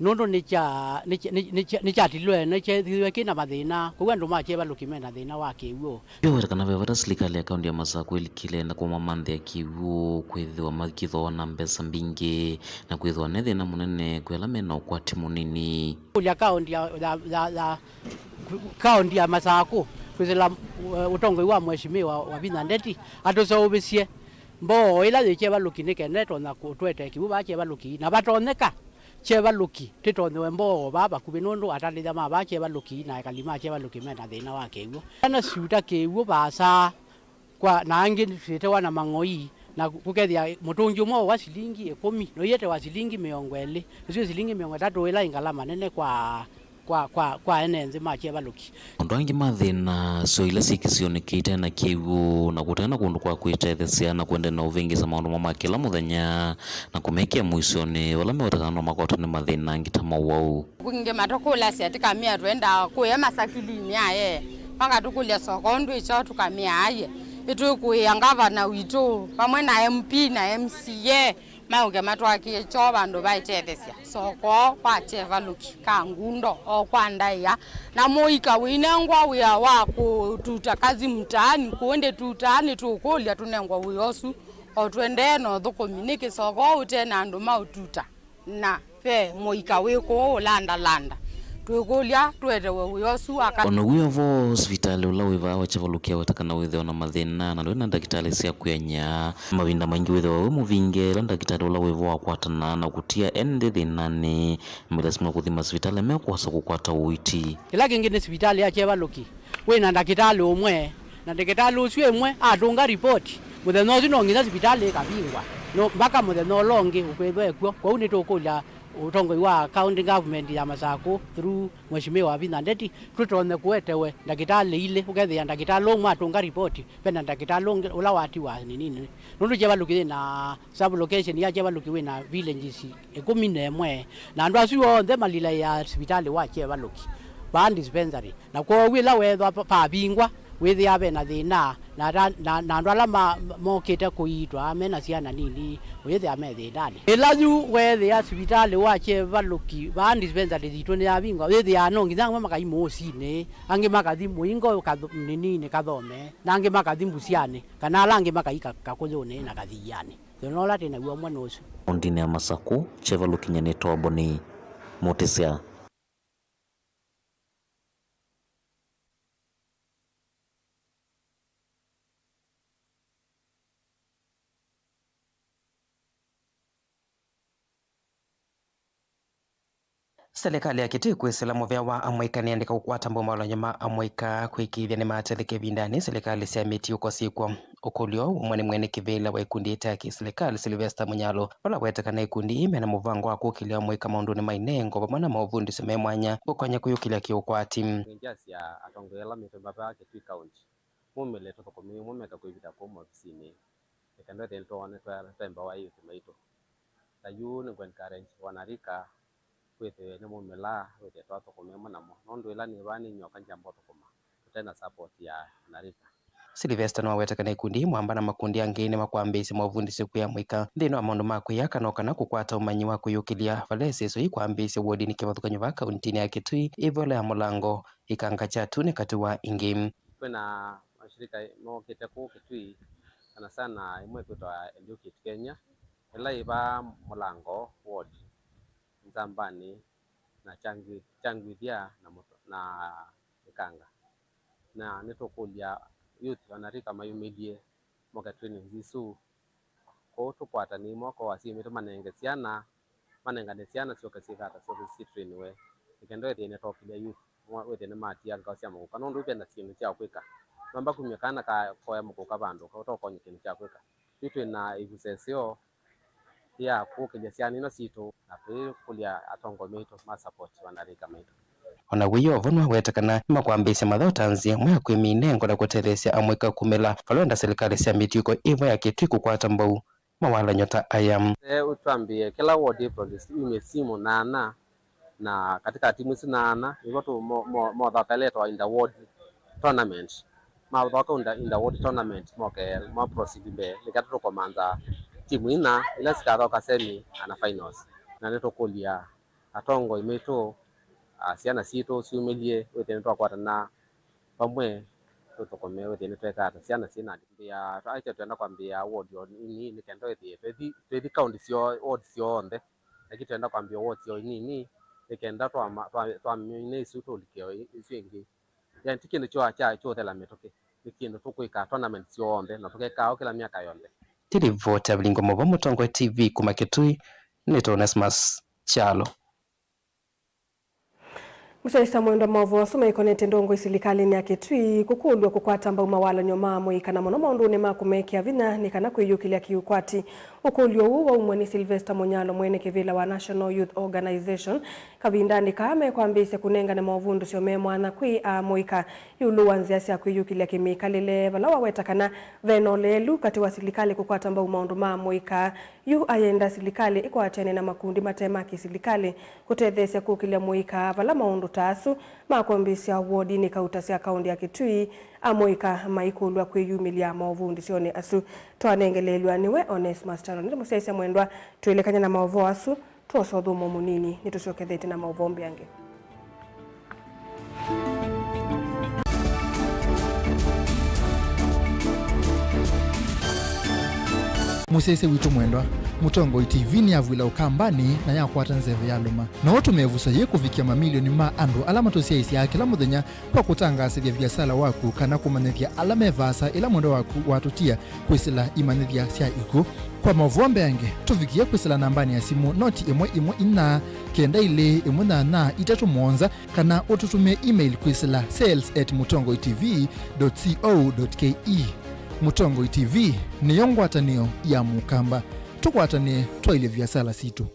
nundu ni cha tilwe ni cha thiwe kina mathina kuwa ndu ma Chevaluki mena thina wa kiwu yo kana veva silikali ya kaunti ya Masaku ilikile na kwa mamanthe ya kiwu kwithwa makitho na mbesa mbingi na kwithwa ne thina munene kwela mena ukwati munini ya kaunti ya Masaku kwithila utongo wa mheshimiwa wa Vinandeti atusobisie mbo ila Chevaluki nikeneto na kutwete kiwu ba Chevaluki na batoneka Chevaluki titonwe mbo baba kubinundu atalitha ma Chevaluki na kalima Chevaluki mena thina wa kiwu ana siuta kiwu basa kwa nangi fitewa na mangoi na kukethia mutungi umwe wa silingi 10 no yete wa silingi 20 icio silingi 30 ila ingalama nene kwa enenzi ma Chevaluki ndo angi mathina so ila sikisionikite na kiwu na kutana kundu kwa kwitethesia na kwenda na uvingisa maundu ma kila muthenya na kumekia mwisoni wala mewatakana makota ni mathina ngitama wau kunge matokula siatika mia twenda kuya masakilini aye panga tukulia sokondu icho tukamia aye itu kuyangava na wito pamwe na MP na MCA mauge matwaki cho bandu baitethesia soko kwa Chevaluki kangundo okwandaya na moika winengwa wia wako tutakazi mtaani kuende tutani tukulia tunengwa wiyosu otwende no thukuminiki soko utena andu maututa na pe moika wiko landa tukulia twetewe wiyosu ono wiyovo hospitali ula wiva wa Chevaluki watakana witheo na mathina na ndwena ndakitali cia kuyenya mavinda maingi witheo we muvinge la ndakitali ula wiva wakwatana na kutia ende thinani milasima kuthima hospitali mekwasa kukwata uiti kila kingi ni hospitali ya Chevaluki wina ndakitali umwe na ndakitali ucio umwe atunga report muthenya ucio no nginya hospitali ikavingwa no mpaka muthenya longi ukwithwe kuo kwa ni tukulia utongo wa county government ya Masaku through mheshimiwa wa Vinandeti tutone kuetewe ndakitali ile ukethia ndakitali umwe atunga report pena ndakitali ula wati wa nini nundu Chevaluki na sub location ya Chevaluki wina villages 11 na andu acio onthe malila ya hospitali wa Chevaluki ba dispensary na kwa wila wethwa pa bingwa withi abe na thina na andu ala mokite kuitwa amena ciana nini withi ame thinani ilayu wethi ya sibitali wache baluki ba dispensary thitu ni abingo withi ano ngithanga makai mucini angi makathi muingo nini kathome na angi makathi mbuciani kana ala angi makai kakuthuni na kathiyani thinola tina gwa mwana ucio ondine ya Masaku Chevaluki Nyanetwa Boni Mutisia. Serikali ya Kitui kwisila muvea wa amwika niandika kukwata mboma la nyama amwika kwikithia ni mateleke vindani serikali siamiti uko sikwa ukulio mwene kivila wa ikundi itaki serikali Sylvester Munyalo wala wetekana ikundi ime na muvango wa kukilia amwika maunduni mainengo pamwana mauvundi sememwanya kukonya kuyukilia kiukwati njasi ya atongela mitembapa Kitui County mumele tokomi mumeka kuivita kwa ofisini ikando tento wane temba wa hiyo tumeito tayu ni gwen current wanarika kwete ne mumela wete toto komema namo nondo ila ni bani nyoka njambo tokoma tena support ya narika Sylvester no wetekana ikundi mwamba na makundi angine makwambisi mauvundi siku ya mwika ndino amondo makuyaka nokana kukwata umanyi wa kuyukilia valese so ikwambisi wodi ni kivathukanyo va kauntini ya Kitui ivola ya mulango ikanga cha tune kati wa ingim kwena mashirika no kete ku Kitui sana imwe kutoa Educate Kenya ila iba mulango wodi Nzambani na Changwithia na Ikanga na netokulia youth wanarika mayumidie moka training zisu ko tukwata ni moko wasimito manengesiana sio kasikata sio train we ikendo ene tokulia youth wete ne mati ya ngasi amu kanondo penda sindu cha kwika mamba kumyakana ka koya mukoka bandu ko tokonye kintu cha kwika itu na ivusesio ya kukijasiani no sito na kulia atongo meito ma support wanarika meito ona wiyo vonwa wetekana makwambisi mathotanzia mwa kwiminengo na kutethesia amwika kumela falonda serikali sia mituko ivo ya Kitui kukwata mbau mawala nyota ayam utwambie kila ward produce imesimu nana na katika timu sinana ivo tu mo thapeleto in the ward tournament ma thaka in the ward tournament mo proceed be likatoto komanza timu ina ila sikathoka semi ana finals na netokulia atongo imeto asiana sito siumelie wete nitwakwata na pamwe tutokome wete nitwekata siana sina ya acha tuenda kwambia award ni nikendo eti twedi count sio award sio onde lakini tuenda kwambia award sio nini nikenda twa mine suto likio isingi yani tikino cho tela metoke nikino tukuika tournament sio onde na tukeka kila miaka yonde tilivota bilingo mobo Mutongo TV kuma Kitui nito Onesmus Chalo Musaisa mwendo mavu wasuma ikonete ndongo isilikali ni ya Kitui kukulwa kukwata mbau mawala nyoma mwikana mono maundune makumekia vina nikana kuyukilia kiukwati ukulio uwa umwani Sylvester Munyalo mwene kivila wa National Youth Organization kavindani kame kwa mbise kunenga na mawundu siome mwana kui mwika yulu wanziasi ya kuyukilia kimika lile valawa wetakana veno lelu kati wa silikali kukwata mbau maundu mwika yu ayenda silikali ikuwa chene na makundi matema kisilikali kutethesya kukilia mwika vala maundu tasu makwambisi ya wodi ni kautasia kaundi ya Kitui amoika maikulwa kwiyumilia maovundi sione asu twanengelelwa niwe Onesmus Chalo ndi musese mwendwa tuelekanya na maovo asu tuosodhumo munini nitusokethete na maovombi yange musese witu mwendwa Mutongo TV ni avwila ukambani na yakwata nzeve ya luma na watu mevusa ye kufikia mamilioni ma andu alama tosia isi ya kila muthenya kwa kutangasa vya viasala waku kana kumanethia alama evasa ila mwendo waku watutia kwisila imanethia sia iku kwa mavombe yange tufikia kwisila nambani ya simu noti imwe ina kenda ile imwe na itatu mwonza kana ututume email kwisila sales@mutongotv.co.ke Mutongo TV ni yongwatanio ya mukamba tukwatane twaile viasala situ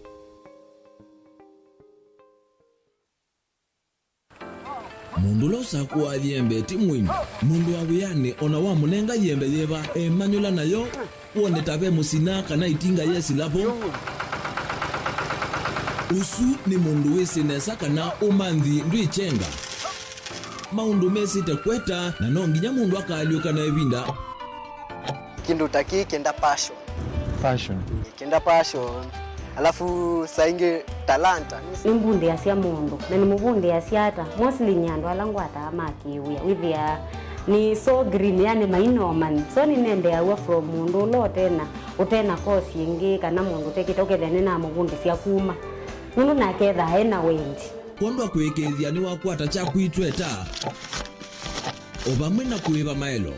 mundu losa kuwa yembe timwini mundu awiyane ona wa munenga yembe yeba emanyula nayo uone tabe musina kana itinga yesi lapo usu ni mundu wese nesa kana umanthi ndwichenga maundu mesite kweta na no nginya mundu akaliuka na evinda kindu taki kenda passion alafu sainge talanta imbundi asia mundu na ni mubundi asiata mostly nyando alangu atamakiwia withia ni so green yani mainoman so ni nende awa from mundu lo tena kosi ingi kana mundu tekitoke thene na mubundi sia kuma mundu naketha hena wendi kondo kwekethia ni wakwata cha kuitweta obamwe na kuiva maelo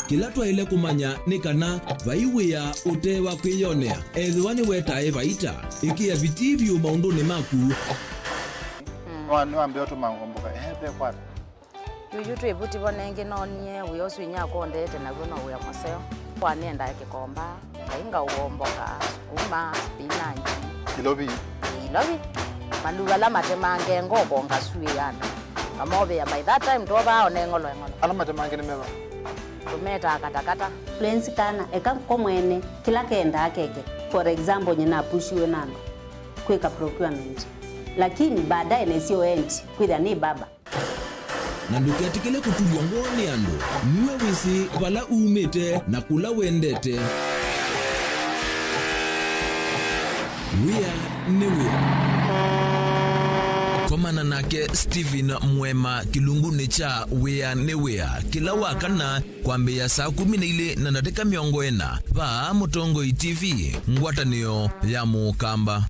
kila twaile kumanya ni kana vaiwia utewa kwiyonea ethiwani wetae vaita ikia vitivyo maunduni maku wambe otumangomboka ehe kwata yuyu twebuti bonenge nonie uyosu inyakondete naguo no uya museo kwanienda kikomba kainga uomboka sukuma spinach kilobi maluga la matemange ngoko ngasuyana amobe ya by that time toba onengolo ala matemange ni meva tumeta katakata fluency kana eka komwene kila kenda akeke for example nyina pushiwe nando kweka procurement lakini baadaye nesio end kwitha ni baba na nduketikile kutulwa ngoni andu niwe wisi vala umite na kula wendete wia ni wia komana nake Steven Mwema kilunguni cha wia ni wia kila wakana kwambia saa 12 na dakika 40 va Mutongoi TV ngwatanio ya Mukamba.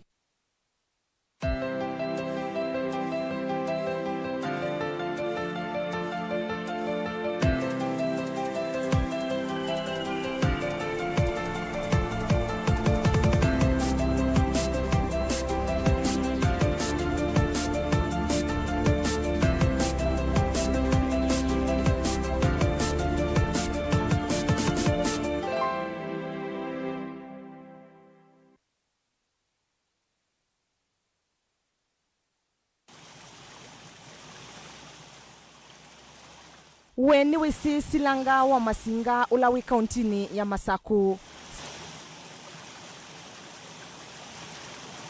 Weni wisi Silanga wa Masinga ulawi kauntini ya Masaku.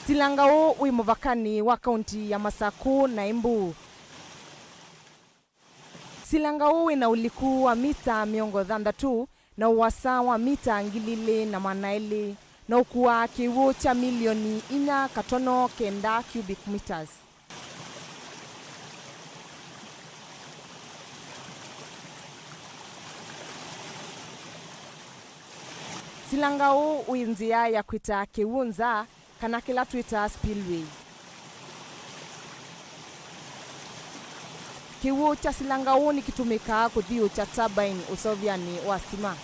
Silanga o wi muvakani wa kaunti ya Masaku na Embu. Silanga o wina uliku wa mita 300 na uwasa wa mita 2,400 na ukuwa kiwu cha milioni 4.9 cubic meters. Silanga o winzia ya kwita kiwunza kana kila Twitter spillway. Kiwu cha Silanga o ni kitumika kudhiu cha turbine usoviani wa stima.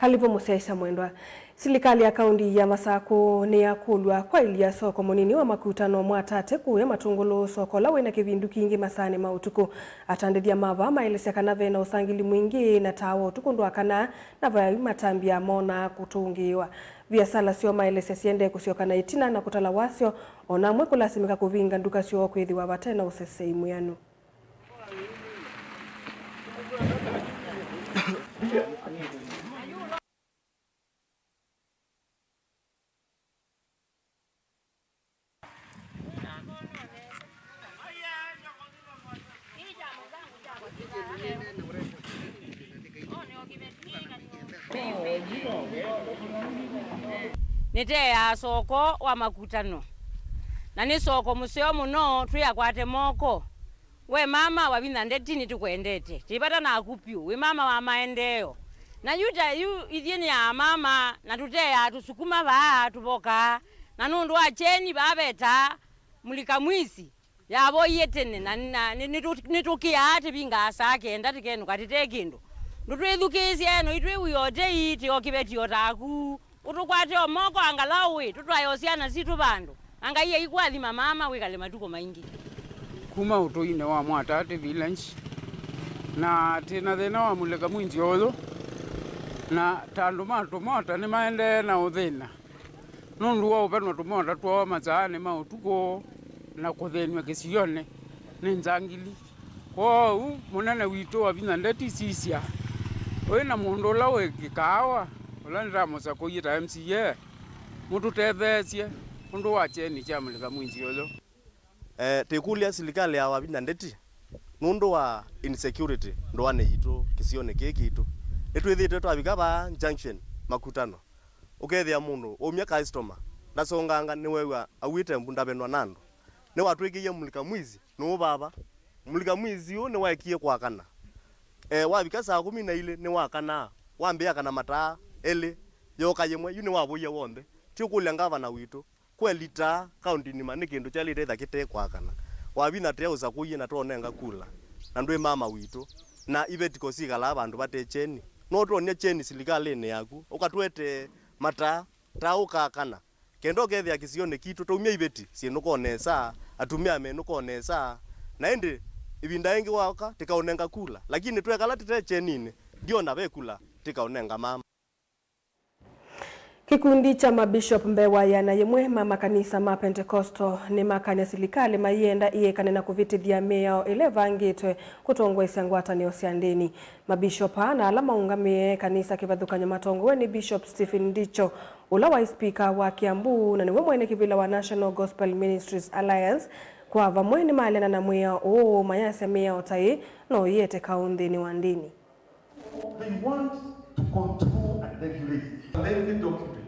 Kalivo Musesa Mwendwa. Serikali ya kaunti ya Masaku ni ya kulwa kwa ilia soko munini wa makutano mwatate kuya matungulu soko lawe na kivindu kingi masani mautuku. Atandidia mava maelesya kanave na usangili mwingi na tawo tukundu akana na vaya matambia mona kutungiwa. Via sala sio maelesya siende kusiokana itina na kutala wasio onamwe kulasimika kuvinga nduka sio kweithi wa vatena usesei muyanu. nite ya soko wa makutano na ni soko museo muno tuyakwate moko we mama wa Vinandeti nitukwendete tipata na akupyu we mama wa maendeleo na yuta yu idhini ya mama na tutea tusukuma ba tuboka na nundu acheni babeta mulika mwisi yabo yetene na nitukia ati binga sake ndati kenu katite kindu ndutwithukisi eno itwe uyote iti okibeti otaku utukwate omoko angalawe tutwayosiana situ bandu angaiye ikwathima mama wikale matuko maingi kuma utoine wa Mwatate village na tina thina wa muleka mwinzi oyo na tandu matumota ni maende na uthina nundu wa upenwa tumota twa mazaani mautuko na kuthenwa kisione ni nzangili kwa munene wito wa Vinandeti sisia wina mundu la wikikawa ula ndiramusa kuyita MCA mututethesie mundu wa cheni cha muleka mwinzi oyo tekulia serikali ya Vinandeti nundu wa insecurity ndo wane yitu kisione kiki itu etwithite twabikaba junction makutano ukethia mundu umya customer ndasonganga ni wewa awite mbundabenwa nando ni watwikiye mulika mwizi no baba mulika mwizi yo ni wakie kwa kana wabika saa 12 ni wakana wambia kana mataa ele yoka yemwe yuni wabuye wombe tikulia ngava na wito kwelita county ni maniki ndo chali tetha kite kwa kana wabina teo za kuye na tonenga kula na ndwe mama wito na ibetiko sigala abantu batecheni no tonya cheni serikali yaku ukatwete mata tauka kana kendo kethia kisione kitu tumia ibeti sinukonesa atumia menukonesa naende ibinda ingi waka tikaonenga kula lakini twekala tetechenine ndio na bekula tikaonenga mama. Kikundi cha mabishop mbewa yana yemwe mama kanisa ma Pentecostal ni makanya silikali mayenda iye kanena kuvitithia meo elevangitwe kutongwesa ngwatani osiandeni mabishop ana alama ungamie kanisa kivathukanya matongo weni Bishop Stephen Ndicho ula wa speaker wa Kiambu na niwe mwene kivila wa National Gospel Ministries Alliance kwa vamweni malena na mwea mayase mea otai no yete kaundi ni wandini. They want to control and regulate. Lengthy document.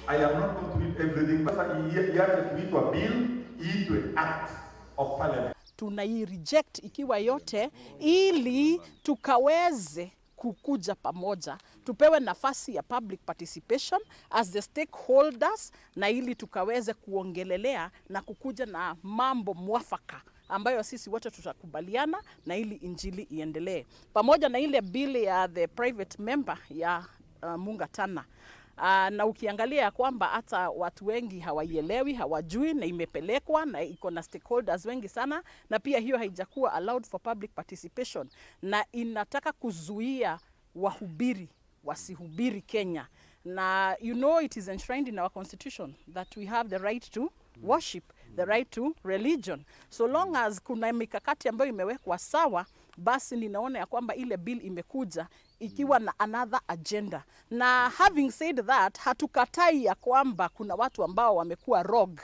I am not going to read everything, but you have to read a bill, into an act of parliament. Tunai-reject ikiwa yote ili tukaweze kukuja pamoja, tupewe nafasi ya public participation as the stakeholders na ili tukaweze kuongelelea na kukuja na mambo mwafaka ambayo sisi wote tutakubaliana na ili injili iendelee. Pamoja na ile bill ya the private member ya Munga Tana. Na ukiangalia kwamba hata watu wengi hawaielewi, hawajui na imepelekwa na iko na stakeholders wengi sana na pia hiyo haijakuwa allowed for public participation na inataka kuzuia wahubiri wasihubiri Kenya. Na you know it is enshrined in our constitution that we have the right to worship, the right to religion. So long as kuna mikakati ambayo imewekwa sawa, basi ninaona ya kwamba ile bill imekuja ikiwa na another agenda. Na having said that, hatukatai ya kwamba kuna watu ambao wamekuwa rogue.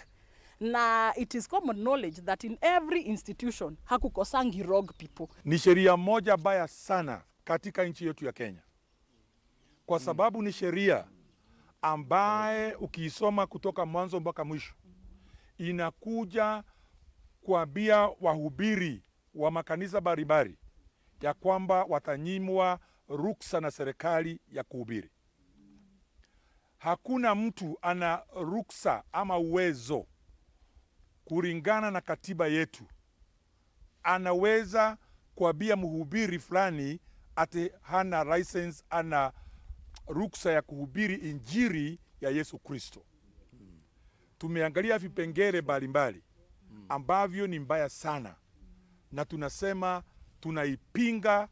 Na it is common knowledge that in every institution hakukosangi rogue people. Ni sheria moja baya sana katika nchi yetu ya Kenya. Kwa sababu ni sheria ambaye ukiisoma kutoka mwanzo mpaka mwisho inakuja kuambia wahubiri wa makanisa baribari ya kwamba watanyimwa ruksa na serikali ya kuhubiri. Hakuna mtu ana ruksa ama uwezo kulingana na katiba yetu anaweza kuambia mhubiri fulani ate hana license, ana ruksa ya kuhubiri injili ya Yesu Kristo. Tumeangalia vipengele mbalimbali ambavyo ni mbaya sana na tunasema tunaipinga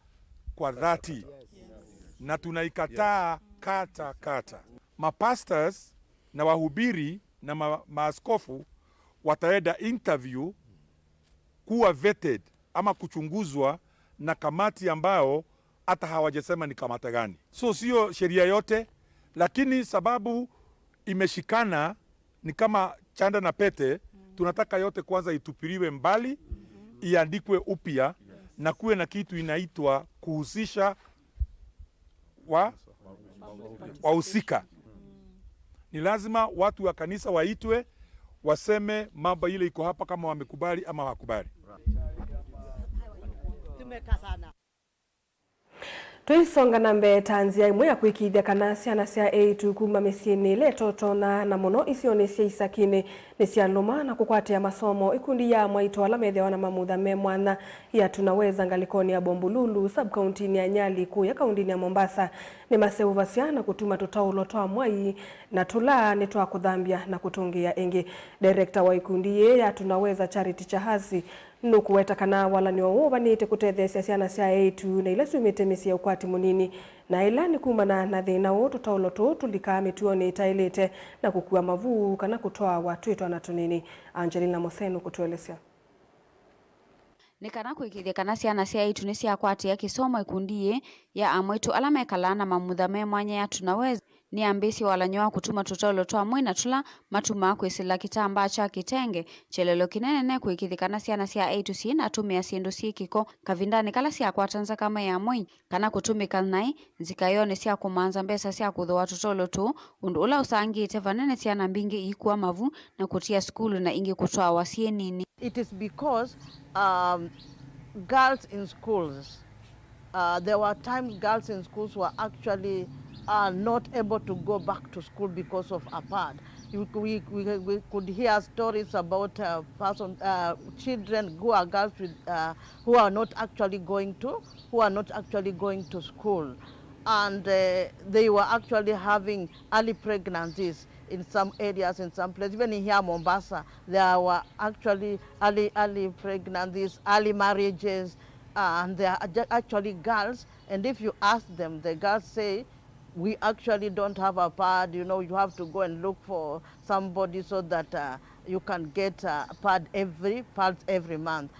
kwa dhati na tunaikataa kata. Mapastors na wahubiri na maaskofu wataenda interview kuwa vetted ama kuchunguzwa na kamati ambao hata hawajasema ni kamati gani. So sio sheria yote, lakini sababu imeshikana ni kama chanda na pete, tunataka yote kwanza itupiliwe mbali, iandikwe upya na kuwe na kitu inaitwa kuhusisha wahusika. Ni lazima watu wa kanisa waitwe waseme mambo ile iko hapa kama wamekubali ama hawakubali. Tumekazana. Tuisonga na mbere tanzia imwe ya kwikithia kana ciana cia A2 kuma miciini letotona na muno icio ni cia isakini ni cia luma na kukwatia masomo ikundi ya mwaito ala methewa na mamutha me mwana ya tunaweza ngalikoni ya Bombululu sub-county ya Nyali kuya kaunti ya Mombasa ni maseuva ciana kutuma tutaulo twa mwai na tula ni twa kuthambia na kutungia ingi. Director wa ikundi ya tunaweza Charity Chahazi nukuweta kana wala ni owo banite kutethecia ciana cia A2 na ile sumite misia ukwati munini na ila ni kumana na thina wo tutaulo tu tulika mituoni itailite na kukua mavu kana kutoa watu itwa na tunini. Angelina Mosenu kutuelezea. Ni kana kwikithia kana ciana cia A2 ni cia kwatia kisomo ikundi ya amwetu ala mekala na mamutha me mwanya ya tunaweza ni ambisi walanyoa kutuma tutaulo twa mwina tula matuma kwisila kitambaa cha kitenge chelelo kinene ne kwikithikana ciana cia A2 C atumia sindu cikiko kavindani kala cia kwatanza kama ya mwi kana kutumika nai zikayone cia kumanza mbesa cia kuthwa tutaulo tu undu ula usangite vanene ciana mbingi ikuwa mavu na kutia skulu na ingi kutwa wasie nini. It is because girls in schools there were times girls in schools were actually not able to go back to school because of apartheid. We could hear stories about children who are girls with, who are not actually going to school, and they were actually having early pregnancies in some areas, in some places. Even here in Mombasa, there were actually early pregnancies, early marriages, and they are actually girls. And if you ask them, the girls say, we actually don't have a pad, you know, you have to go and look for somebody so that you can get a pad every month.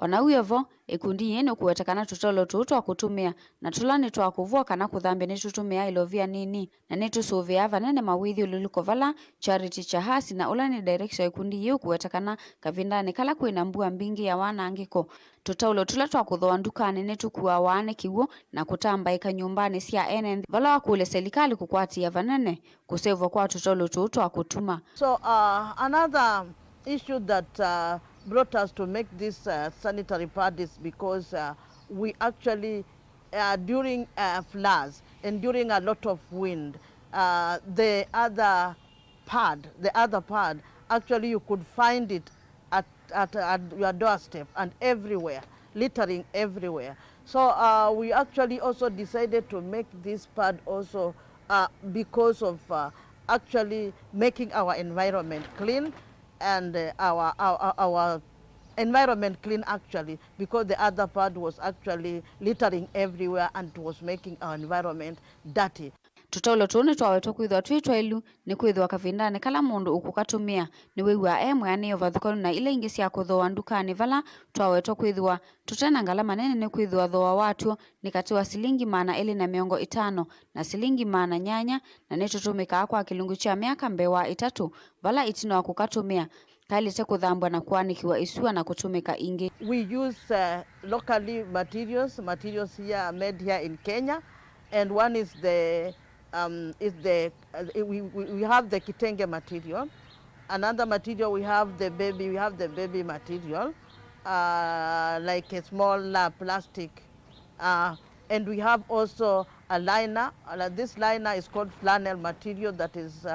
Ona uyevo ikundi yenu kuwetekana tutolo tutwa kutumia na tulani twa kuvua kana kuthambia ni tutumia ilovia nini na ni tusuvia vanene mawithi ululiko vala Charity Chahasi na ulani direction ikundi yu kuwetekana kavindani kala kuina mbua mbingi ya wana angiko tutaulo tula twa kuthoa ndukani ni tukuwa wane kiwo na kutambaika nyumbani cia NN vala wakule serikali kukwatia vanene kusevwa kwa tutaulo tutwa kutuma. So another issue that brought us to make this sanitary pad is because we actually during floods and during a lot of wind the other pad actually you could find it at your doorstep and everywhere, littering everywhere. So we actually also decided to make this pad also because of actually making our environment clean and our environment clean actually, because the other part was actually littering everywhere and it was making our environment dirty. Tutaulo tuni twawetwa kwithwa twitwa ilu ni kwithwa kavindani kala mundu ukukatumia ni wiwa emwe ani ovathukonu na ile ingi cia kuthoa ndukani vala twawetwa kwithwa tutena ngala manene ni kwithwa thoa watu ni katiwa silingi maana ili na miongo 5 na silingi maana nyanya na ni tutumika kwa kilungu cha miaka mbewa 3 vala itino wa kukatumia kali te kuthambwa na kuanikiwa isua na kutumika ingi. We use locally materials here made here in Kenya, and one is the we have the kitenge material. Another material we have the baby material, like a small plastic, and we have also a liner. This liner is called flannel material, that is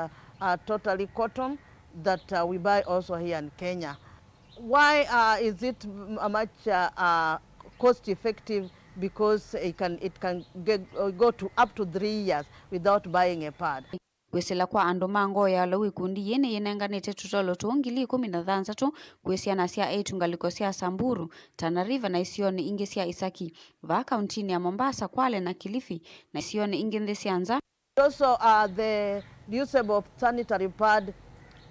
totally cotton, that we buy also here in Kenya. Why is it much cost effective? Because it can go to up to 3 years without buying a pad. Kwisila kwa andu mango ya lo wikundi yene yenenganite tutolo tuongili 13 kwisiana cia A2 ngaliko cia Samburu, Tana River na isioni ingi cia Isaki va kauntini ya Mombasa, Kwale na Kilifi na isioni ingi nthi cia Nza. Also the usable sanitary pad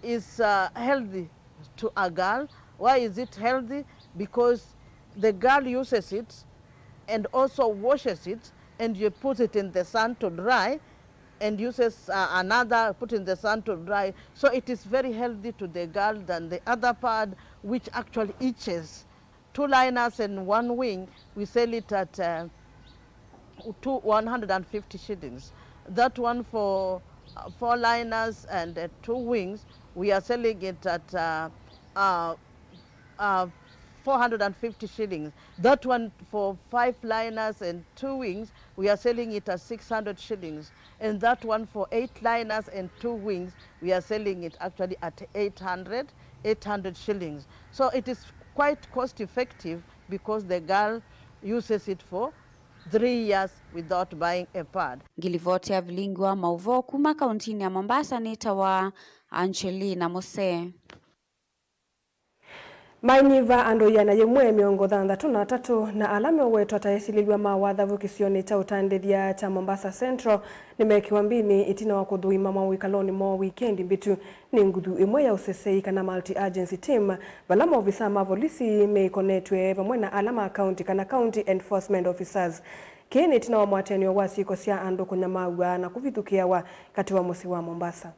is healthy to a girl. Why is it healthy? Because the girl uses it and also washes it, and you put it in the sun to dry, and uses another, put in the sun to dry. So it is very healthy to the girl than the other pad, which actually itches. 2 liners and 1 wing, we sell it at 150 shillings. That one for 4 liners and 2 wings, we are selling it at 450 shillings. That one for 5 liners and 2 wings, we are selling it at 600 shillings. And that one for 8 liners and 2 wings, we are selling it actually at 800 shillings. So it is quite cost effective because the girl uses it for 3 years without buying a pad. Ngilivotia vilingwa mauvo kuma kauntini ya Mombasa nita wa Angelina Mose. Mainyiva ando yana yemwe miongo 63 na alame wetu ataesililwa mawatha vukisioni cha utandithia cha Mombasa Central nimekiwa mbini itina wa kuthuima mawikaloni mo weekend mbitu ni nguthu imwe ya usesei kana multi agency team vala maofisa ma polisi meikonetwe vamwe na alama county kana county enforcement officers kini itina wa mwatenio wa siko cia andu kunyamawa na kuvithukia wa kati wa musi wa Mombasa.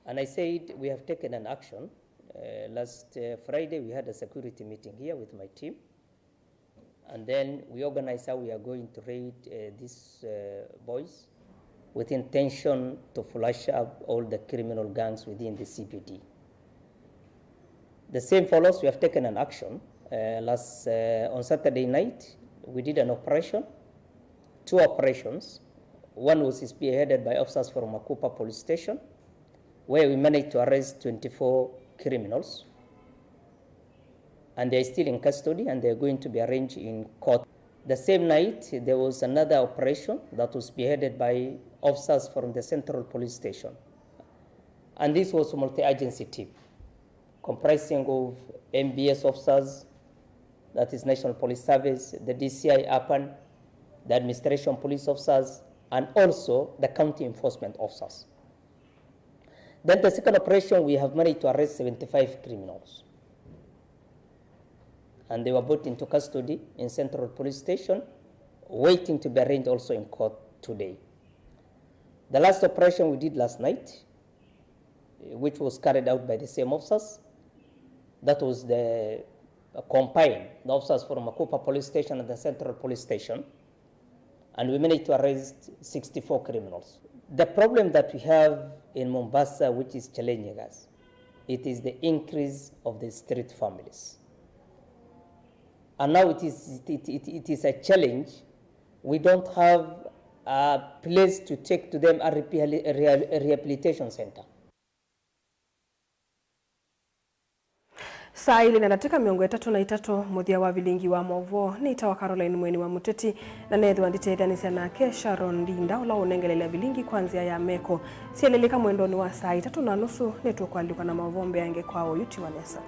And I said we have taken an action. Last Friday we had a security meeting here with my team. And then we organized how we are going to raid these boys with intention to flush up all the criminal gangs within the CBD. The same follows, we have taken an action. On Saturday night, we did an operation, 2 operations. One was spearheaded by officers from Makupa police station, where we managed to arrest 24 criminals. And they're still in custody and they're going to be arraigned in court. The same night, there was another operation that was spearheaded by officers from the Central Police Station. And this was a multi-agency team comprising of MBS officers, that is National Police Service, the DCI APAN, the administration police officers, and also the county enforcement officers. Then the second operation, we have managed to arrest 75 criminals. And they were brought into custody in Central Police Station, waiting to be arraigned also in court today. The last operation we did last night, which was carried out by the same officers, that was the combined, the officers from Makupa Police Station and the Central Police Station, and we managed to arrest 64 criminals. The problem that we have in Mombasa, which is challenging us, it is the increase of the street families. And now it is a challenge. We don't have a place to take to them, a rehabilitation center. Saa ili na datika miongo 33 muthia wa vilingi wa movo ni itawa Caroline Mweni wa Muteti na nethu anditeithanisia nake Sharon Linda ula unengelelea vilingi kwanzia ya meko sielelika mwendoni wa saa 3:30 netu kwalikwa na mavombe yange kwao yuti Wanesa.